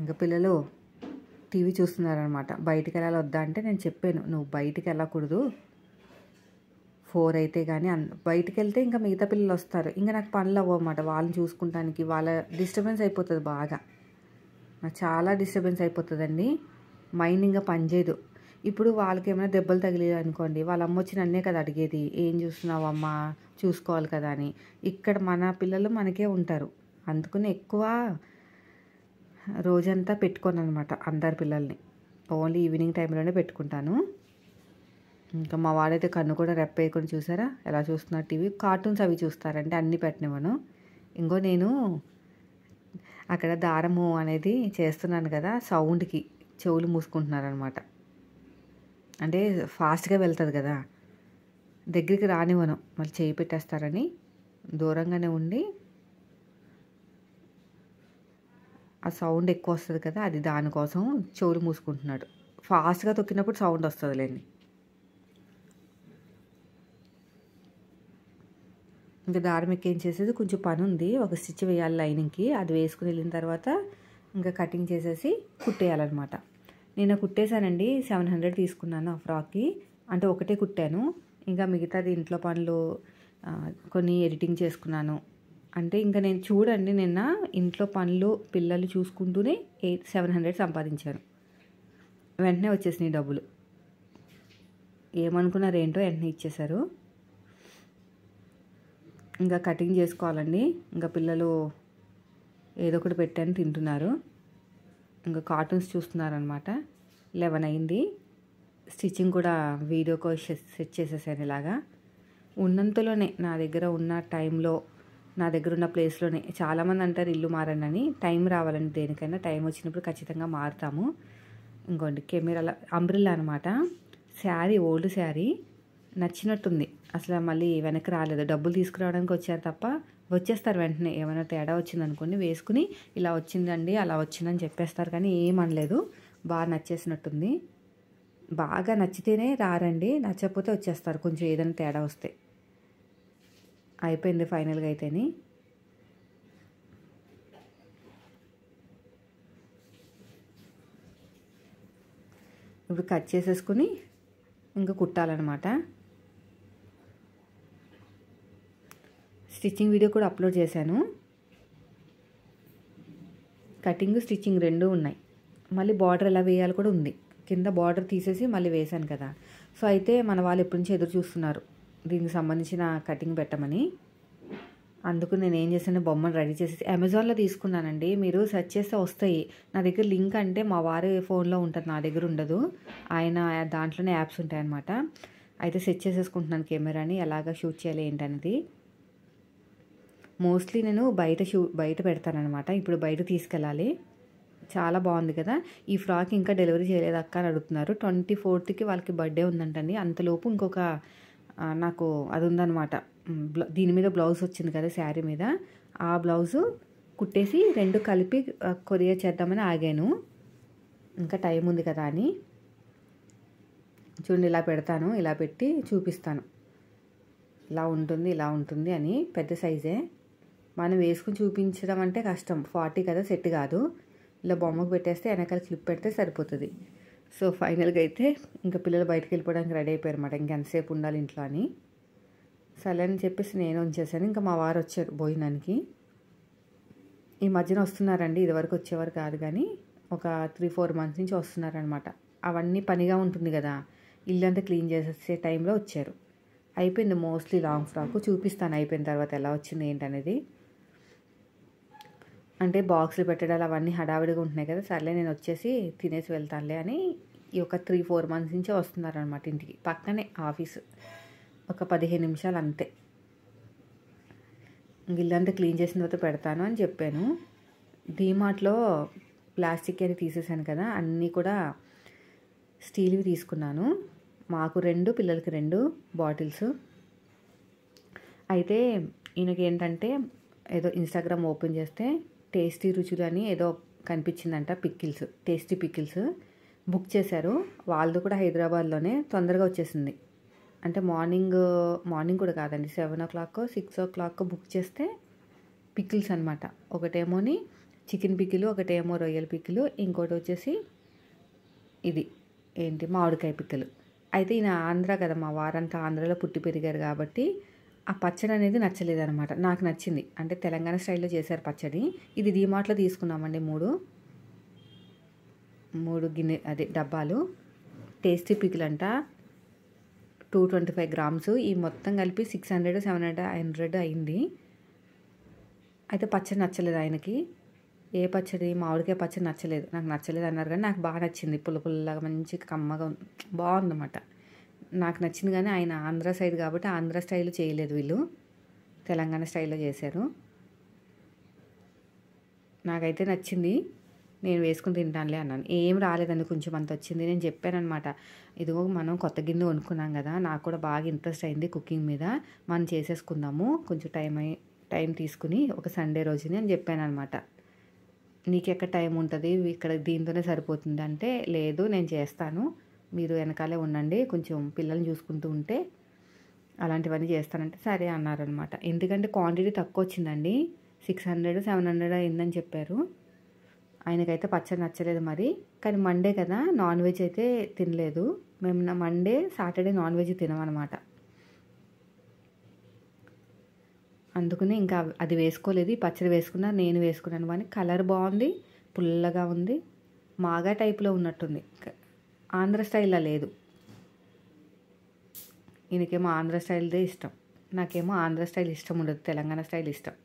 ఇంకా పిల్లలు టీవీ చూస్తున్నారనమాట. బయటికి వెళ్ళాలి వద్దా అంటే నేను చెప్పాను, నువ్వు బయటికి వెళ్ళకూడదు, 4 అయితే కానీ. బయటికి వెళ్తే ఇంకా మిగతా పిల్లలు వస్తారు, ఇంకా నాకు పనులు అవ్వమాట వాళ్ళని చూసుకుంటానికి. వాళ్ళ డిస్టర్బెన్స్ అయిపోతుంది బాగా, నాకు చాలా డిస్టర్బెన్స్ అయిపోతుందండి. మైండ్ ఇంకా పనిచేయదు. ఇప్పుడు వాళ్ళకి ఏమైనా దెబ్బలు తగిలేదు అనుకోండి, వాళ్ళ అమ్మ వచ్చి నన్నే కదా అడిగేది, ఏం చూస్తున్నావు అమ్మ, చూసుకోవాలి కదా అని. ఇక్కడ మన పిల్లలు మనకే ఉంటారు. అందుకని ఎక్కువ రోజంతా పెట్టుకోను అనమాట అందరి పిల్లల్ని, ఓన్లీ ఈవినింగ్ టైంలోనే పెట్టుకుంటాను. ఇంకా మా వాడైతే కన్ను కూడా రెప్పేయకుండా చూసారా ఎలా చూస్తున్నారు టీవీ. కార్టూన్స్ అవి చూస్తారంటే అన్నీ పెట్టనివ్వను. ఇంకో నేను అక్కడ దారము అనేది చేస్తున్నాను కదా, సౌండ్కి చెవులు మూసుకుంటున్నారనమాట. అంటే ఫాస్ట్గా వెళ్తుంది కదా, దగ్గరికి రానివ్వను, మళ్ళీ చేయి పెట్టేస్తారని దూరంగానే ఉండి, ఆ సౌండ్ ఎక్కువ వస్తుంది కదా, అది దానికోసం చెవులు మూసుకుంటున్నాడు. ఫాస్ట్గా తొక్కినప్పుడు సౌండ్ వస్తుందిలేండి. ఇంకా దారం ఎక్కేం చేసేది కొంచెం పని ఉంది, ఒక స్టిచ్ వేయాలి లైనింగ్కి. అది వేసుకుని వెళ్ళిన తర్వాత ఇంకా కటింగ్ చేసేసి కుట్టేయాలన్నమాట. నేను కుట్టేశానండి, 700 తీసుకున్నాను ఆ ఫ్రాక్కి. అంటే ఒకటే కుట్టాను, ఇంకా మిగతాది ఇంట్లో పనులు కొన్ని ఎడిటింగ్ చేసుకున్నాను. అంటే ఇంకా నేను చూడండి నిన్న ఇంట్లో పనులు పిల్లలు చూసుకుంటూనే 700 సంపాదించాను. వెంటనే వచ్చేసినాయి డబ్బులు. ఏమనుకున్నారు ఏంటో, వెంటనే ఇచ్చేశారు. ఇంకా కటింగ్ చేసుకోవాలండి. ఇంకా పిల్లలు ఏదో ఒకటి పెట్టాను తింటున్నారు. ఇంకా కార్టూన్స్ చూస్తున్నారనమాట. 11 అయింది. స్టిచ్చింగ్ కూడా వీడియోకో సెట్ చేసేసాను. ఇలాగా ఉన్నంతలోనే నా దగ్గర ఉన్న టైంలో నా దగ్గర ఉన్న ప్లేస్లోనే. చాలామంది అంటారు ఇల్లు మారండి అని. టైం రావాలండి దేనికైనా. టైం వచ్చినప్పుడు ఖచ్చితంగా మారుతాము. ఇంకోండి కెమెరాల అంబ్రిల్లా అనమాట. శారీ, ఓల్డ్ శారీ నచ్చినట్టుంది. అసలు మళ్ళీ వెనక్కి రాలేదు. డబ్బులు తీసుకురావడానికి వచ్చారు తప్ప వచ్చేస్తారు వెంటనే. ఏమైనా తేడా వచ్చిందనుకోండి వేసుకుని ఇలా వచ్చిందండి అలా వచ్చిందని చెప్పేస్తారు, కానీ ఏమనలేదు. బాగా నచ్చేసినట్టుంది. బాగా నచ్చితేనే రారండి, నచ్చకపోతే వచ్చేస్తారు కొంచెం ఏదైనా తేడా వస్తే. అయిపోయింది ఫైనల్గా అయితేని. ఇప్పుడు కట్ చేసేసుకుని ఇంకా కుట్టాలన్నమాట. స్టిచ్చింగ్ వీడియో కూడా అప్లోడ్ చేశాను. కటింగ్ స్టిచ్చింగ్ రెండూ ఉన్నాయి. మళ్ళీ బార్డర్ ఎలా వేయాలి కూడా ఉంది. కింద బార్డర్ తీసేసి మళ్ళీ వేశాను కదా. సో అయితే మన వాళ్ళు ఎప్పటి నుంచి ఎదురు చూస్తున్నారు దీనికి సంబంధించిన కటింగ్ పెట్టమని. అందుకు నేను ఏం చేశాను, బొమ్మను రెడీ చేసేసి అమెజాన్లో తీసుకున్నానండి. మీరు సెర్చ్ చేస్తే వస్తాయి. నా దగ్గర లింక్ అంటే మా వారి ఫోన్లో ఉంటుంది, నా దగ్గర ఉండదు. ఆయన దాంట్లోనే యాప్స్ ఉంటాయన్నమాట. అయితే సెట్ చేసేసుకుంటున్నాను కెమెరాని, ఎలాగ షూట్ చేయాలి ఏంటనేది. మోస్ట్లీ నేను బయట పెడతానమాట. ఇప్పుడు బయట తీసుకెళ్ళాలి. చాలా బాగుంది కదా. ఈ ఫ్రాక్ ఇంకా డెలివరీ చేయలేదు అక్క అని అడుగుతున్నారు. 24th వాళ్ళకి బర్త్డే ఉందంటండి. అంతలోపు ఇంకొక నాకు అది ఉందన్నమాట. దీని మీద బ్లౌజ్ వచ్చింది కదా శారీ మీద, ఆ బ్లౌజు కుట్టేసి రెండు కలిపి కొరియర్ చేద్దామని ఆగాను. ఇంకా టైం ఉంది కదా అని. చూడండి ఇలా పెడతాను, ఇలా పెట్టి చూపిస్తాను. ఇలా ఉంటుంది ఇలా ఉంటుంది అని. పెద్ద సైజే. మనం వేసుకుని చూపించడం అంటే కష్టం. 40 కదా, సెట్ కాదు. ఇలా బొమ్మకు పెట్టేస్తే వెనకాల క్లిప్ పెడితే సరిపోతుంది. సో ఫైనల్గా అయితే ఇంకా పిల్లలు బయటకు వెళ్ళిపోవడానికి రెడీ అయిపోయారు అన్నమాట. ఇంకెంతసేపు ఉండాలి ఇంట్లో అని. సరే అని చెప్పేసి నేను ఉంచేసాను. ఇంకా మా వారు వచ్చారు భోజనానికి. ఈ మధ్యన వస్తున్నారండి, ఇదివరకు వచ్చేవారు కాదు కానీ ఒక 3-4 months నుంచి వస్తున్నారనమాట. అవన్నీ పనిగా ఉంటుంది కదా, ఇల్లంతా క్లీన్ చేసే టైంలో వచ్చారు. అయిపోయింది మోస్ట్లీ లాంగ్ ఫ్రాక్. చూపిస్తాను అయిపోయిన తర్వాత ఎలా వచ్చింది ఏంటనేది. అంటే బాక్స్లు పెట్టడాలు అవన్నీ హడావిడిగా ఉంటున్నాయి కదా. సర్లే నేను వచ్చేసి తినేసి వెళ్తానులే అని ఈ ఒక 3-4 months నుంచే వస్తున్నారనమాట ఇంటికి. పక్కనే ఆఫీసు, ఒక 15 నిమిషాలు అంతే. ఇల్లంతా క్లీన్ చేసిన తర్వాత పెడతాను అని చెప్పాను. డీమార్ట్లో ప్లాస్టిక్ అని తీసేసాను కదా, అన్నీ కూడా స్టీల్వి తీసుకున్నాను. మాకు 2, పిల్లలకి 2 బాటిల్స్. అయితే ఈయనకి ఏంటంటే ఏదో ఇన్స్టాగ్రామ్ ఓపెన్ చేస్తే టేస్టీ రుచులు అని ఏదో కనిపించిందంట. పికిల్స్, టేస్టీ పికిల్స్ బుక్ చేశారు. వాళ్ళది కూడా హైదరాబాద్లోనే. తొందరగా వచ్చేసింది. అంటే మార్నింగ్ కూడా కాదండి, 7 o'clock 6 o'clock బుక్ చేస్తే పికిల్స్ అనమాట. ఒకటేమోని చికెన్ పికిలు, ఒకటేమో రొయ్యల పికిలు, ఇంకోటి వచ్చేసి ఇది ఏంటి మామిడికాయ పికిలు. అయితే ఈయన ఆంధ్ర కదా, మా వారంతా ఆంధ్రలో పుట్టి పెరిగారు కాబట్టి ఆ పచ్చడి అనేది నచ్చలేదనమాట. నాకు నచ్చింది. అంటే తెలంగాణ స్టైల్లో చేశారు పచ్చడి. ఇది డీమార్ట్లో తీసుకున్నామండి. 3 డబ్బాలు టేస్టీ పికిల్ అంట. 225 grams. ఈ మొత్తం కలిపి 600-700 అయింది. అయితే పచ్చడి నచ్చలేదు ఆయనకి. ఏ పచ్చడి, మామిడికాయ పచ్చడి నచ్చలేదు. నాకు నచ్చలేదు అన్నారు కానీ నాకు బాగా నచ్చింది. పుల్లగా మంచి కమ్మగా బాగుందన్నమాట. నాకు నచ్చింది కానీ ఆయన ఆంధ్ర సైడ్ కాబట్టి ఆంధ్ర స్టైల్లో చేయలేదు, వీళ్ళు తెలంగాణ స్టైల్లో చేశారు. నాకైతే నచ్చింది. నేను వేసుకుని తింటానులే అన్నాను. ఏం రాలేదండి, కొంచెం అంత వచ్చింది. నేను చెప్పాను అనమాట, ఇదిగో మనం కొత్త గిన్నె కొనుక్కున్నాం కదా, నాకు కూడా బాగా ఇంట్రెస్ట్ అయింది కుకింగ్ మీద, మనం చేసేసుకుందాము కొంచెం టైం తీసుకుని ఒక సండే రోజుని అని చెప్పాను అనమాట. నీకు ఎక్కడ టైం ఉంటుంది, ఇక్కడ దీంతోనే సరిపోతుంది అంటే, లేదు నేను చేస్తాను, మీరు వెనకాలే ఉండండి, కొంచెం పిల్లల్ని చూసుకుంటూ ఉంటే అలాంటివన్నీ చేస్తానంటే సరే అన్నారనమాట. ఎందుకంటే క్వాంటిటీ తక్కువ వచ్చిందండి, 600-700 అయిందని చెప్పారు. ఆయనకైతే పచ్చడి నచ్చలేదు మరి. కానీ మండే కదా, నాన్ వెజ్ అయితే తినలేదు. మేము మండే సాటర్డే నాన్ వెజ్ తినమన్నమాట. అందుకని ఇంకా అది వేసుకోలేదు. పచ్చడి వేసుకున్నా, నేను వేసుకున్నాను. కానీ కలర్ బాగుంది, పుల్లగా ఉంది, మాగా టైప్లో ఉన్నట్టుంది, ఆంధ్ర స్టైల్లో లేదు. ఈయనకేమో ఆంధ్ర స్టైల్దే ఇష్టం, నాకేమో ఆంధ్ర స్టైల్ ఇష్టం ఉండదు, తెలంగాణ స్టైల్ ఇష్టం.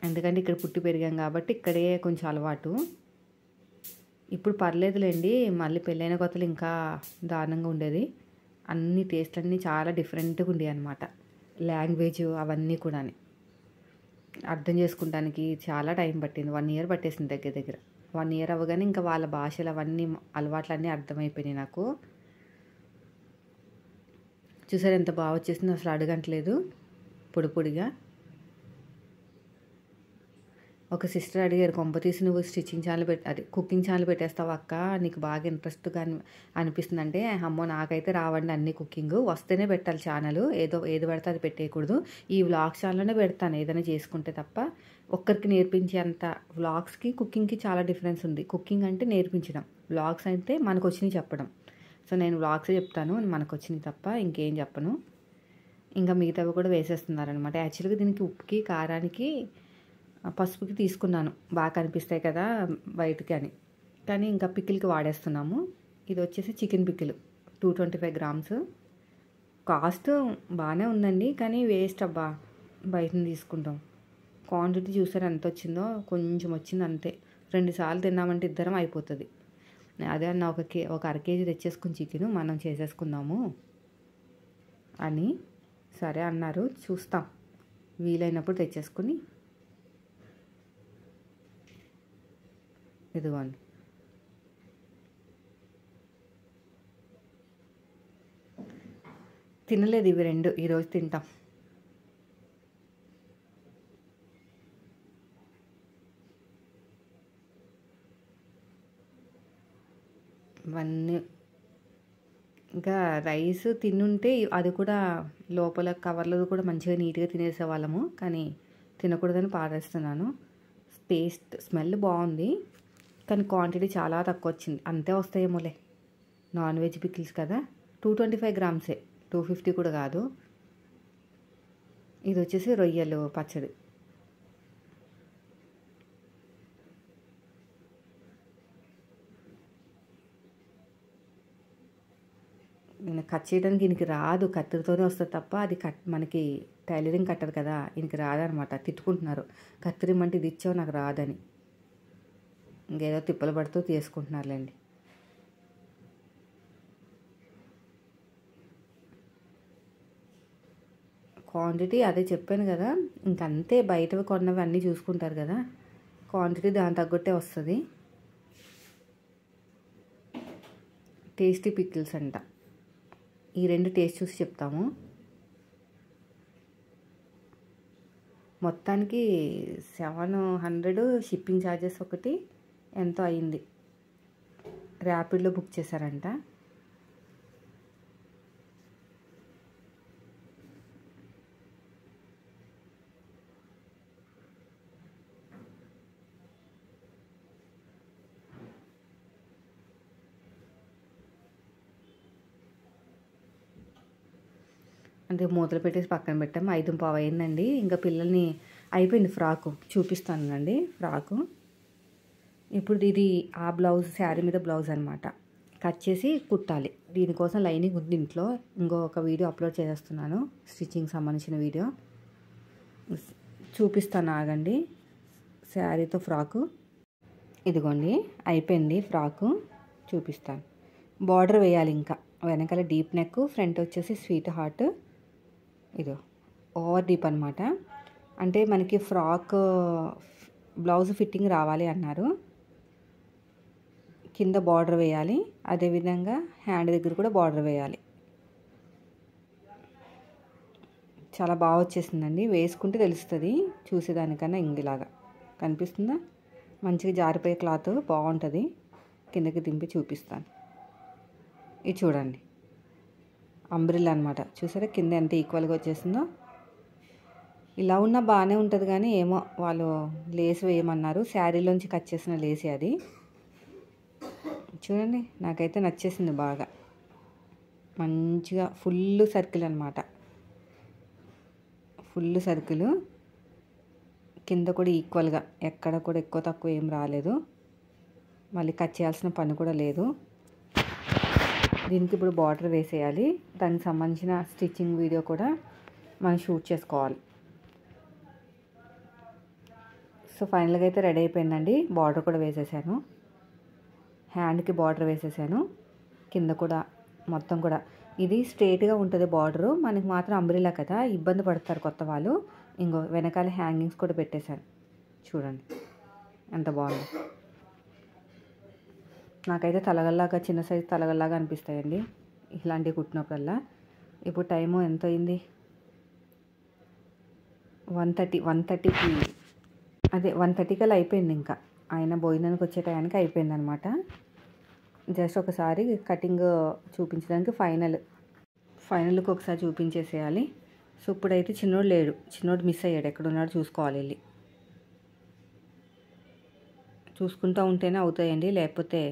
ఎందుకంటే ఇక్కడ పుట్టి పెరిగాం కాబట్టి ఇక్కడే కొంచెం అలవాటు. ఇప్పుడు పర్లేదులేండి, మళ్ళీ పెళ్ళైన కొత్తలు ఇంకా దారుణంగా ఉండేది. అన్ని టేస్ట్లన్నీ చాలా డిఫరెంట్గా ఉండేవి అనమాట. లాంగ్వేజ్ అవన్నీ కూడా అర్థం చేసుకుంటానికి చాలా టైం పట్టింది. 1 ఇయర్ పట్టేసింది దగ్గర దగ్గర. 1 ఇయర్ అవ్వగానే ఇంకా వాళ్ళ భాషలు అవన్నీ అలవాట్లన్నీ అర్థమైపోయినాయి నాకు. చూసారు ఎంత బాగా వచ్చేసిందో, అసలు అడగట్లేదు పొడి పొడిగా. ఒక సిస్టర్ అడిగారు, కొంపతీసి నువ్వు స్టిచ్చింగ్ ఛానల్ అదే కుకింగ్ ఛానల్ పెట్టేస్తావు అక్క, నీకు బాగా ఇంట్రెస్ట్గా అనిపిస్తుందంటే, అమ్మో నాకైతే రావండి అన్ని కుకింగ్, వస్తేనే పెట్టాలి ఛానల్, ఏది పడితే అది పెట్టేయకూడదు. ఈ వ్లాగ్స్ ఛానల్లోనే పెడతాను ఏదైనా చేసుకుంటే తప్ప. ఒక్కరికి నేర్పించేంత వ్లాగ్స్కి కుకింగ్కి చాలా డిఫరెన్స్ ఉంది. కుకింగ్ అంటే నేర్పించడం, వ్లాగ్స్ అయితే మనకు వచ్చినవి చెప్పడం. సో నేను వ్లాగ్సే చెప్తాను, మనకు వచ్చినవి తప్ప ఇంకేం చెప్పను. ఇంకా మిగతావి కూడా వేసేస్తున్నారనమాట. యాక్చువల్గా దీనికి ఉప్పుకి, కారానికి, పసుపుకి తీసుకున్నాను, బాగా కనిపిస్తాయి కదా బయటికి అని, కానీ ఇంకా పికిల్కి వాడేస్తున్నాము. ఇది వచ్చేసి చికెన్ పికిల్ 225 గ్రామ్స్. కాస్ట్ బాగానే ఉందండి, కానీ వేస్ట్ అబ్బా బయట తీసుకుంటాం. క్వాంటిటీ చూసారు ఎంత వచ్చిందో, కొంచెం వచ్చింది అంతే. 2 సార్లు తిన్నామంటే ఇద్దరం అయిపోతుంది. అదే అన్న ఒక అర కేజీ తెచ్చేసుకుని చికెన్ మనం చేసేసుకుందాము అని. సరే అన్నారు, చూస్తాం వీలైనప్పుడు తెచ్చేసుకుని. ఇదిగోండి, తినలేదు ఇవి 2, ఈరోజు తింటాం. ఇవన్నీ ఇంకా రైస్ తిన్నుంటే అది కూడా లోపల కవర్లో కూడా మంచిగా నీట్గా తినేసేవాళ్ళము, కానీ తినకూడదని పారేస్తున్నాను. స్మెల్ బాగుంది, కానీ క్వాంటిటీ చాలా తక్కువ వచ్చింది. అంతే వస్తాయేమోలే, నాన్ వెజ్ పికిల్స్ కదా. 225 గ్రామ్సే, 250 కూడా కాదు. ఇది వచ్చేసి రొయ్యలు పచ్చడి. నేను కట్ చేయడానికి దీనికి రాదు, కత్తిరితోనే వస్తుంది తప్ప, అది మనకి టైలరింగ్ కట్టరు కదా, దీనికి రాదనమాట. తిట్టుకుంటున్నారు, కత్తిరిమంటే ఇది ఇచ్చావు నాకు రాదని. ఇంకేదో తిప్పలు పడుతూ తీసుకుంటున్నారులేండి. క్వాంటిటీ అదే చెప్పాను కదా, ఇంకంతే. బయటవి కొన్నవి అన్నీ చూసుకుంటారు కదా, క్వాంటిటీ దాని తగ్గట్టే వస్తుంది. టేస్టీ పికిల్స్ అంట. ఈ 2 టేస్ట్ చూసి చెప్తాము. మొత్తానికి 700 షిప్పింగ్ ఛార్జెస్ ఒకటి ఎంతో అయింది. ర్యాపిడ్లో బుక్ చేశారంట. అంటే మూతలు పెట్టేసి పక్కన పెట్టాము. 5:15 అయిందండి. ఇంకా పిల్లల్ని అయిపోయింది ఫ్రాకు, చూపిస్తానండి ఫ్రాకు. ఇప్పుడు ఇది ఆ బ్లౌజ్, శారీ మీద బ్లౌజ్ అనమాట, కట్ చేసి కుట్టాలి. దీనికోసం లైనింగ్ ఉంది ఇంట్లో, ఇంకొక వీడియో అప్లోడ్ చేస్తున్నాను, స్టిచ్చింగ్ సంబంధించిన వీడియో చూపిస్తాను, ఆగండి. శారీతో ఫ్రాకు ఇదిగోండి, అయిపోయింది ఫ్రాకు, చూపిస్తాను. బార్డర్ వేయాలి, ఇంకా వెనకాల డీప్ నెక్, ఫ్రంట్ వచ్చేసి స్వీట్ హార్ట్. ఇదో ఓవర్ డీప్ అనమాట. అంటే మనకి ఫ్రాక్ బ్లౌజ్ ఫిట్టింగ్ రావాలి అన్నారు. కింద బార్డర్ వేయాలి, అదేవిధంగా హ్యాండ్ దగ్గర కూడా బార్డర్ వేయాలి. చాలా బాగా వచ్చేసిందండి, వేసుకుంటే తెలుస్తుంది, చూసేదానికన్నా ఇంగిలాగా కనిపిస్తుందా, మంచిగా జారిపోయే క్లాత్ బాగుంటుంది. కిందకి దింపి చూపిస్తాను. ఇది చూడండి, అంబ్రిల్లా అనమాట. చూసారా కింద ఎంత ఈక్వల్గా వచ్చేసిందో. ఇలా ఉన్నా బాగానే ఉంటుంది, కానీ ఏమో వాళ్ళు లేస్ వేయమన్నారు, శారీలోంచి కట్ చేసిన లేసే అది. చూడండి, నాకైతే నచ్చేసింది బాగా, మంచిగా ఫుల్ సర్కిల్ అనమాట, ఫుల్ సర్కిల్. కింద కూడా ఈక్వల్గా, ఎక్కడ కూడా ఎక్కువ తక్కువ ఏం రాలేదు. మళ్ళీ కట్ చేయాల్సిన పని కూడా లేదు. దీనికి ఇప్పుడు బార్డర్ వేసేయాలి, దానికి సంబంధించిన స్టిచ్చింగ్ వీడియో కూడా మనం షూట్ చేసుకోవాలి. సో ఫైనల్గా అయితే రెడీ అయిపోయిందండి. బార్డర్ కూడా వేసేసాను, హ్యాండ్కి బార్డర్ వేసేసాను, కింద కూడా మొత్తం కూడా ఇది స్ట్రేట్గా ఉంటుంది బార్డరు, మనకి మాత్రం అంబ్రెలా కదా, ఇబ్బంది పడతారు కొత్త వాళ్ళు. ఇంకో వెనకాల హ్యాంగింగ్స్ కూడా పెట్టేశాను, చూడండి ఎంత బాగుంది. నాకైతే తలగల్లాగా, చిన్న సైజు తలగల్లాగా అనిపిస్తాయండి ఇలాంటివి కుట్టినప్పుడల్లా. ఇప్పుడు టైము ఎంత అయింది, 1:30కి అదే 1:30 కల్లా అయిపోయింది. ఇంకా ఆయన భోజనానికి వచ్చే టయానికి అయిపోయింది అనమాట. జస్ట్ ఒకసారి కటింగ్ చూపించడానికి ఫైనల్కి ఒకసారి చూపించేసేయాలి. సో ఇప్పుడైతే చిన్నోడు లేడు, చిన్నోడు మిస్ అయ్యాడు, ఎక్కడున్నాడు చూసుకోవాలి, వెళ్ళి చూసుకుంటూ ఉంటేనే అవుతాయండి, లేకపోతే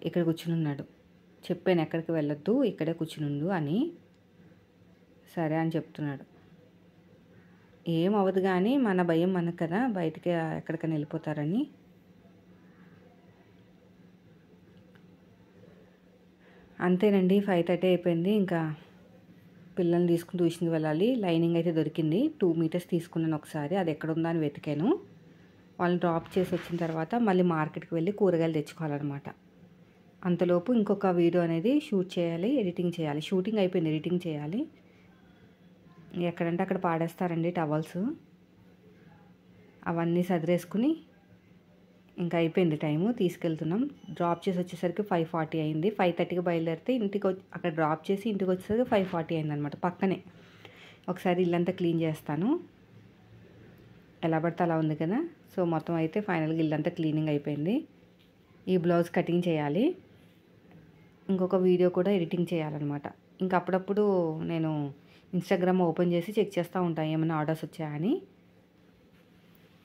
ఇక్కడ కూర్చుని ఉన్నాడు. చెప్పాను ఎక్కడికి వెళ్ళొద్దు, ఇక్కడే కూర్చునుండు అని. సరే అని చెప్తున్నాడు. ఏం అవ్వదు కానీ మన భయం మనకు కదా, బయటికి ఎక్కడికైనా వెళ్ళిపోతారని. అంతేనండి, 5:30 అయిపోయింది. ఇంకా పిల్లల్ని తీసుకుని ట్యూషన్కి వెళ్ళాలి. లైనింగ్ అయితే దొరికింది, 2 మీటర్స్ తీసుకున్నాను ఒకసారి, అది ఎక్కడ ఉందా అని వెతికాను. వాళ్ళని డ్రాప్ చేసి వచ్చిన తర్వాత మళ్ళీ మార్కెట్కి వెళ్ళి కూరగాయలు తెచ్చుకోవాలన్నమాట. అంతలోపు ఇంకొక వీడియో అనేది షూట్ చేయాలి, ఎడిటింగ్ చేయాలి. షూటింగ్ అయిపోయింది, ఎడిటింగ్ చేయాలి. ఎక్కడంటే అక్కడ పాడేస్తారండి టవల్స్, అవన్నీ సదిరేసుకుని ఇంకా అయిపోయింది టైము, తీసుకెళ్తున్నాం. డ్రాప్ చేసి వచ్చేసరికి 5:40 అయింది. 5:30కి బయలుదేరితే అక్కడ డ్రాప్ చేసి ఇంటికి వచ్చేసరికి 5:40 అయింది అనమాట. పక్కనే. ఒకసారి ఇల్లంతా క్లీన్ చేస్తాను, ఎలా పడితే అలా ఉంది కదా. సో మొత్తం అయితే ఫైనల్గా ఇల్లంతా క్లీనింగ్ అయిపోయింది. ఈ బ్లౌజ్ కటింగ్ చేయాలి, ఇంకొక వీడియో కూడా ఎడిటింగ్ చేయాలన్నమాట. ఇంకా అప్పుడప్పుడు నేను ఇన్స్టాగ్రామ్ ఓపెన్ చేసి చెక్ చేస్తూ ఉంటాను ఏమైనా ఆర్డర్స్ వచ్చాయని.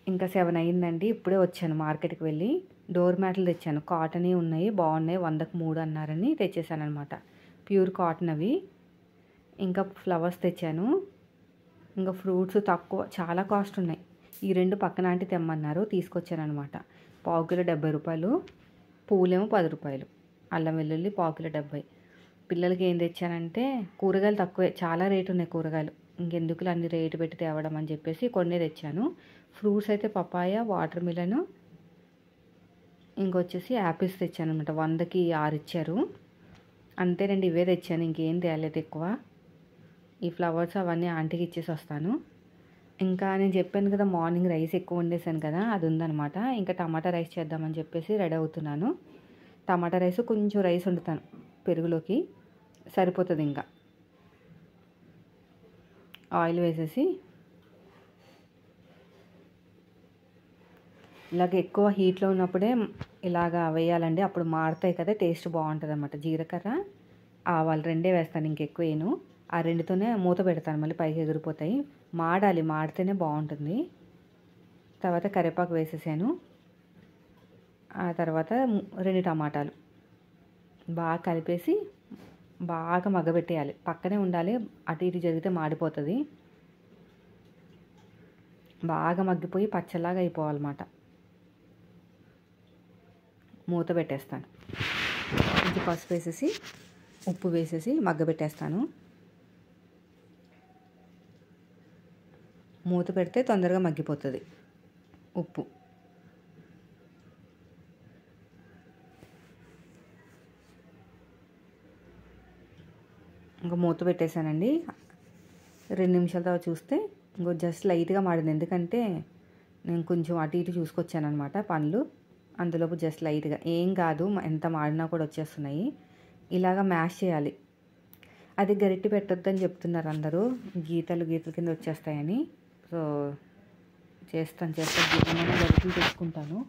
ఇంకా 7 అయిందండి, ఇప్పుడే వచ్చాను మార్కెట్కి వెళ్ళి. డోర్ మ్యాట్లు తెచ్చాను, కాటన్ ఉన్నాయి, బాగున్నాయి, 100కి 3 అన్నారని తెచ్చేసాను అనమాట. ప్యూర్ కాటన్ అవి. ఇంకా ఫ్లవర్స్ తెచ్చాను, ఇంకా ఫ్రూట్స్ తక్కువ, చాలా కాస్ట్ ఉన్నాయి. ఈ 2 పక్కన ఆంటీ తెమ్మన్నారు, తీసుకొచ్చాను అనమాట. పావు కిలో 70 రూపాయలు, పూలేమో 10 రూపాయలు, అల్లం వెల్లుల్లి పావు కిలో 70. పిల్లలకి ఏం తెచ్చానంటే కూరగాయలు తక్కువే, చాలా రేటు ఉన్నాయి కూరగాయలు, ఇంకెందుకులు అన్ని రేటు పెట్టి తేవడం అని చెప్పేసి కొన్ని తెచ్చాను. ఫ్రూట్స్ అయితే పపాయ, వాటర్ మిలను, ఇంకొచ్చేసి యాపిల్స్ తెచ్చాను అనమాట. 100కి 6 ఇచ్చారు. అంతేనండి, ఇవే తెచ్చాను, ఇంకేం తేలేదు ఎక్కువ. ఈ ఫ్లవర్స్ అవన్నీ ఆంటీకి ఇచ్చేసి వస్తాను. ఇంకా నేను చెప్పాను కదా మార్నింగ్ రైస్ ఎక్కువ వండేసాను కదా, అది ఉందనమాట. ఇంకా టమాటా రైస్ చేద్దామని చెప్పేసి రెడీ అవుతున్నాను. టమాటా రైస్ కొంచెం రైస్ వండుతాను పెరుగులోకి, సరిపోతుంది. ఇంకా ఆయిల్ వేసేసి ఇలాగ ఎక్కువ హీట్లో ఉన్నప్పుడే ఇలాగా వేయాలండి, అప్పుడు మారుతాయి కదా, టేస్ట్ బాగుంటుంది అన్నమాట. జీలకర్ర, ఆవాలు 2 వేస్తాను, ఇంకెక్కువ వేయను. ఆ 2తోనే మూత పెడతాను, మళ్ళీ పైకి ఎగిరిపోతాయి. మాడితేనే బాగుంటుంది. తర్వాత కరివేపాకు వేసేసాను. ఆ తర్వాత 2 టమాటాలు బాగా కలిపేసి బాగా మగ్గబెట్టేయాలి, పక్కనే ఉండాలి, అటు ఇటు జరిగితే మాడిపోతుంది. బాగా మగ్గిపోయి పచ్చలాగా అయిపోవాలన్నమాట. మూత పెట్టేస్తాను, కొంచెం పసుపు వేసేసి ఉప్పు వేసేసి మగ్గబెట్టేస్తాను. మూత పెడితే తొందరగా మగ్గిపోతుంది ఉప్పు. ఇంకా మూత పెట్టేశానండి. 2 నిమిషాల తర్వాత చూస్తే ఇంకో జస్ట్ లైట్గా మాడింది, ఎందుకంటే నేను కొంచెం అటు ఇటు చూసుకొచ్చాను అనమాట పనులు. అందులోపు జస్ట్ లైట్గా, ఏం కాదు, ఎంత మాడినా కూడా వచ్చేస్తున్నాయి. ఇలాగ మ్యాష్ చేయాలి. అది గరిటె పెట్టొద్దని చెప్తున్నారు అందరూ, గీతలు కింద వచ్చేస్తాయని. సో చేస్తాను గరిటెలు తెచ్చుకుంటాను.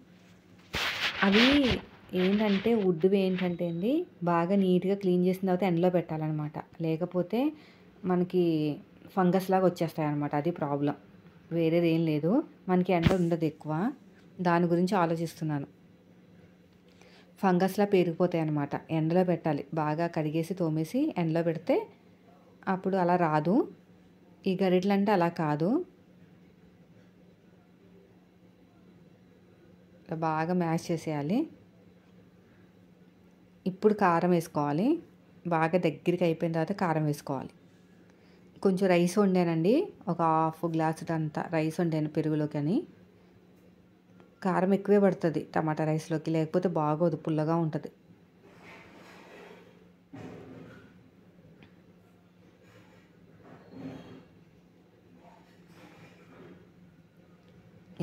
అవి ఏంటంటే వుడ్వి ఏంటంటే అండి, బాగా నీట్గా క్లీన్ చేసిన తర్వాత ఎండలో పెట్టాలన్నమాట, లేకపోతే మనకి ఫంగస్ లాగా వచ్చేస్తాయి అన్నమాట. అది ప్రాబ్లం, వేరేది ఏం లేదు. మనకి ఎండ ఉండదు ఎక్కువ, దాని గురించి ఆలోచిస్తున్నాను. ఫంగస్లా పెరిగిపోతాయి అన్నమాట, ఎండలో పెట్టాలి. బాగా కడిగేసి తోమేసి ఎండలో పెడితే అప్పుడు అలా రాదు. ఈ గరిటెలు అంటే అలా కాదు. బాగా మ్యాష్ చేసేయాలి. ఇప్పుడు కారం వేసుకోవాలి, బాగా దగ్గరికి అయిపోయిన తర్వాత కారం వేసుకోవాలి. కొంచెం రైస్ వండానండి, ఒక ½ గ్లాసు అంతా రైస్ వండాను పెరుగులోకి అని. కారం ఎక్కువే పడుతుంది టమాటా రైస్లోకి, లేకపోతే బాగోదు, పుల్లగా ఉంటుంది.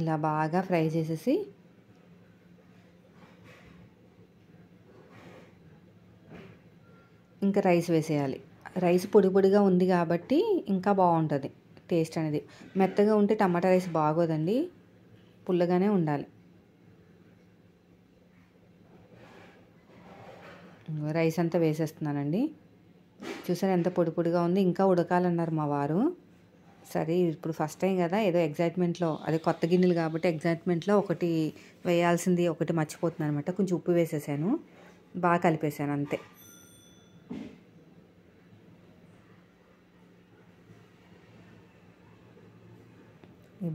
ఇలా బాగా ఫ్రై చేసేసి ఇంకా రైస్ వేసేయాలి. రైస్ పొడి పొడిగా ఉంది కాబట్టి ఇంకా బాగుంటుంది టేస్ట్ అనేది. మెత్తగా ఉంటే టమాటా రైస్ బాగోదండి, పుల్లగానే ఉండాలి. రైస్ అంతా వేసేస్తున్నానండి. చూసారా ఎంత పొడి పొడిగా ఉంది. ఇంకా ఉడకాలన్నారు మా వారు. సరే ఇప్పుడు ఫస్ట్ టైం కదా, ఏదో ఎగ్జైట్మెంట్లో, అదే కొత్త గిన్నెలు కాబట్టి ఎగ్జైట్మెంట్లో ఒకటి వేయాల్సింది ఒకటి మర్చిపోతున్నాను అనమాట. కొంచెం ఉప్పు వేసేసాను, బాగా కలిపేసాను అంతే.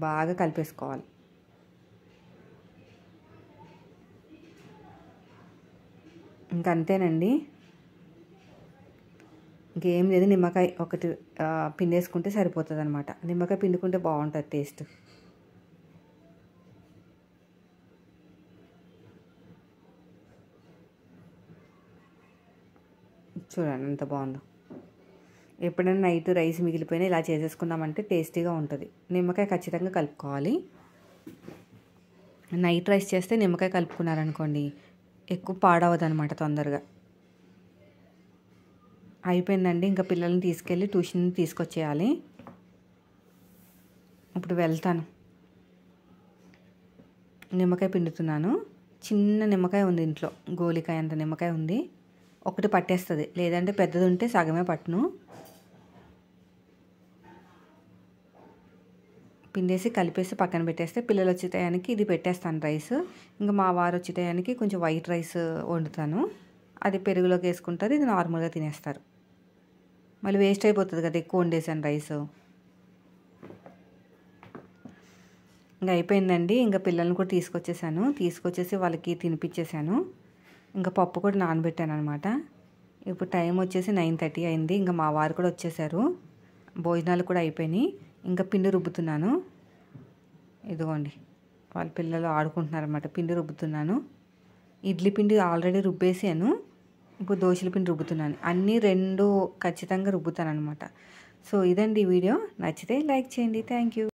బాగా కలిపేసుకోవాలి. ఇంకా అంతేనండి, ఇంకేం లేదు. నిమ్మకాయ ఒకటి పిండేసుకుంటే సరిపోతుంది అనమాట. నిమ్మకాయ పిండుకుంటే బాగుంటుంది టేస్ట్. చూడండి ఎంత బాగుందో. ఎప్పుడైనా నైట్ రైస్ మిగిలిపోయినా ఇలా చేసేసుకున్నామంటే టేస్టీగా ఉంటుంది. నిమ్మకాయ ఖచ్చితంగా కలుపుకోవాలి. నైట్ రైస్ చేస్తే నిమ్మకాయ కలుపుకున్నారనుకోండి ఎక్కువ పాడవదు అనమాట తొందరగా. అయిపోయిందండి. ఇంకా పిల్లల్ని తీసుకెళ్ళి ట్యూషన్ తీసుకొచ్చేయాలి. ఇప్పుడు వెళ్తాను. నిమ్మకాయ పిండుతున్నాను. చిన్న నిమ్మకాయ ఉంది ఇంట్లో, గోలికాయ అంత నిమ్మకాయ ఉంది. ఒకటి పట్టేస్తుంది, లేదంటే పెద్దది ఉంటే సగమే పట్టును. పిండేసి కలిపేసి పక్కన పెట్టేస్తే పిల్లలు వచ్చే టయానికి ఇది పెట్టేస్తాను రైస్. ఇంకా మా వారు వచ్చే టయానికి కొంచెం వైట్ రైస్ వండుతాను. అది పెరుగులోకి వేసుకుంటారు, ఇది నార్మల్గా తినేస్తారు. మళ్ళీ వేస్ట్ అయిపోతుంది కదా ఎక్కువ వండేసాను రైస్. ఇంకా అయిపోయిందండి. ఇంకా పిల్లల్ని కూడా తీసుకొచ్చేసి వాళ్ళకి తినిపించేసాను. ఇంకా పప్పు కూడా నానబెట్టాను అనమాట. ఇప్పుడు టైం వచ్చేసి 9:30 అయింది. ఇంకా మా వారు కూడా వచ్చేసారు, భోజనాలు కూడా అయిపోయినాయి. ఇంకా పిండి రుబ్బుతున్నాను. ఇదిగోండి వాళ్ళ పిల్లలు ఆడుకుంటున్నారన్నమాట. పిండి రుబ్బుతున్నాను. ఇడ్లీ పిండి ఆల్రెడీ రుబ్బేసాను, ఇప్పుడు దోశల పిండి రుబ్బుతున్నాను. అన్నీ 2 ఖచ్చితంగా రుబ్బుతాను అనమాట. సో ఇదండి ఈ వీడియో. నచ్చితే లైక్ చేయండి. Thank you.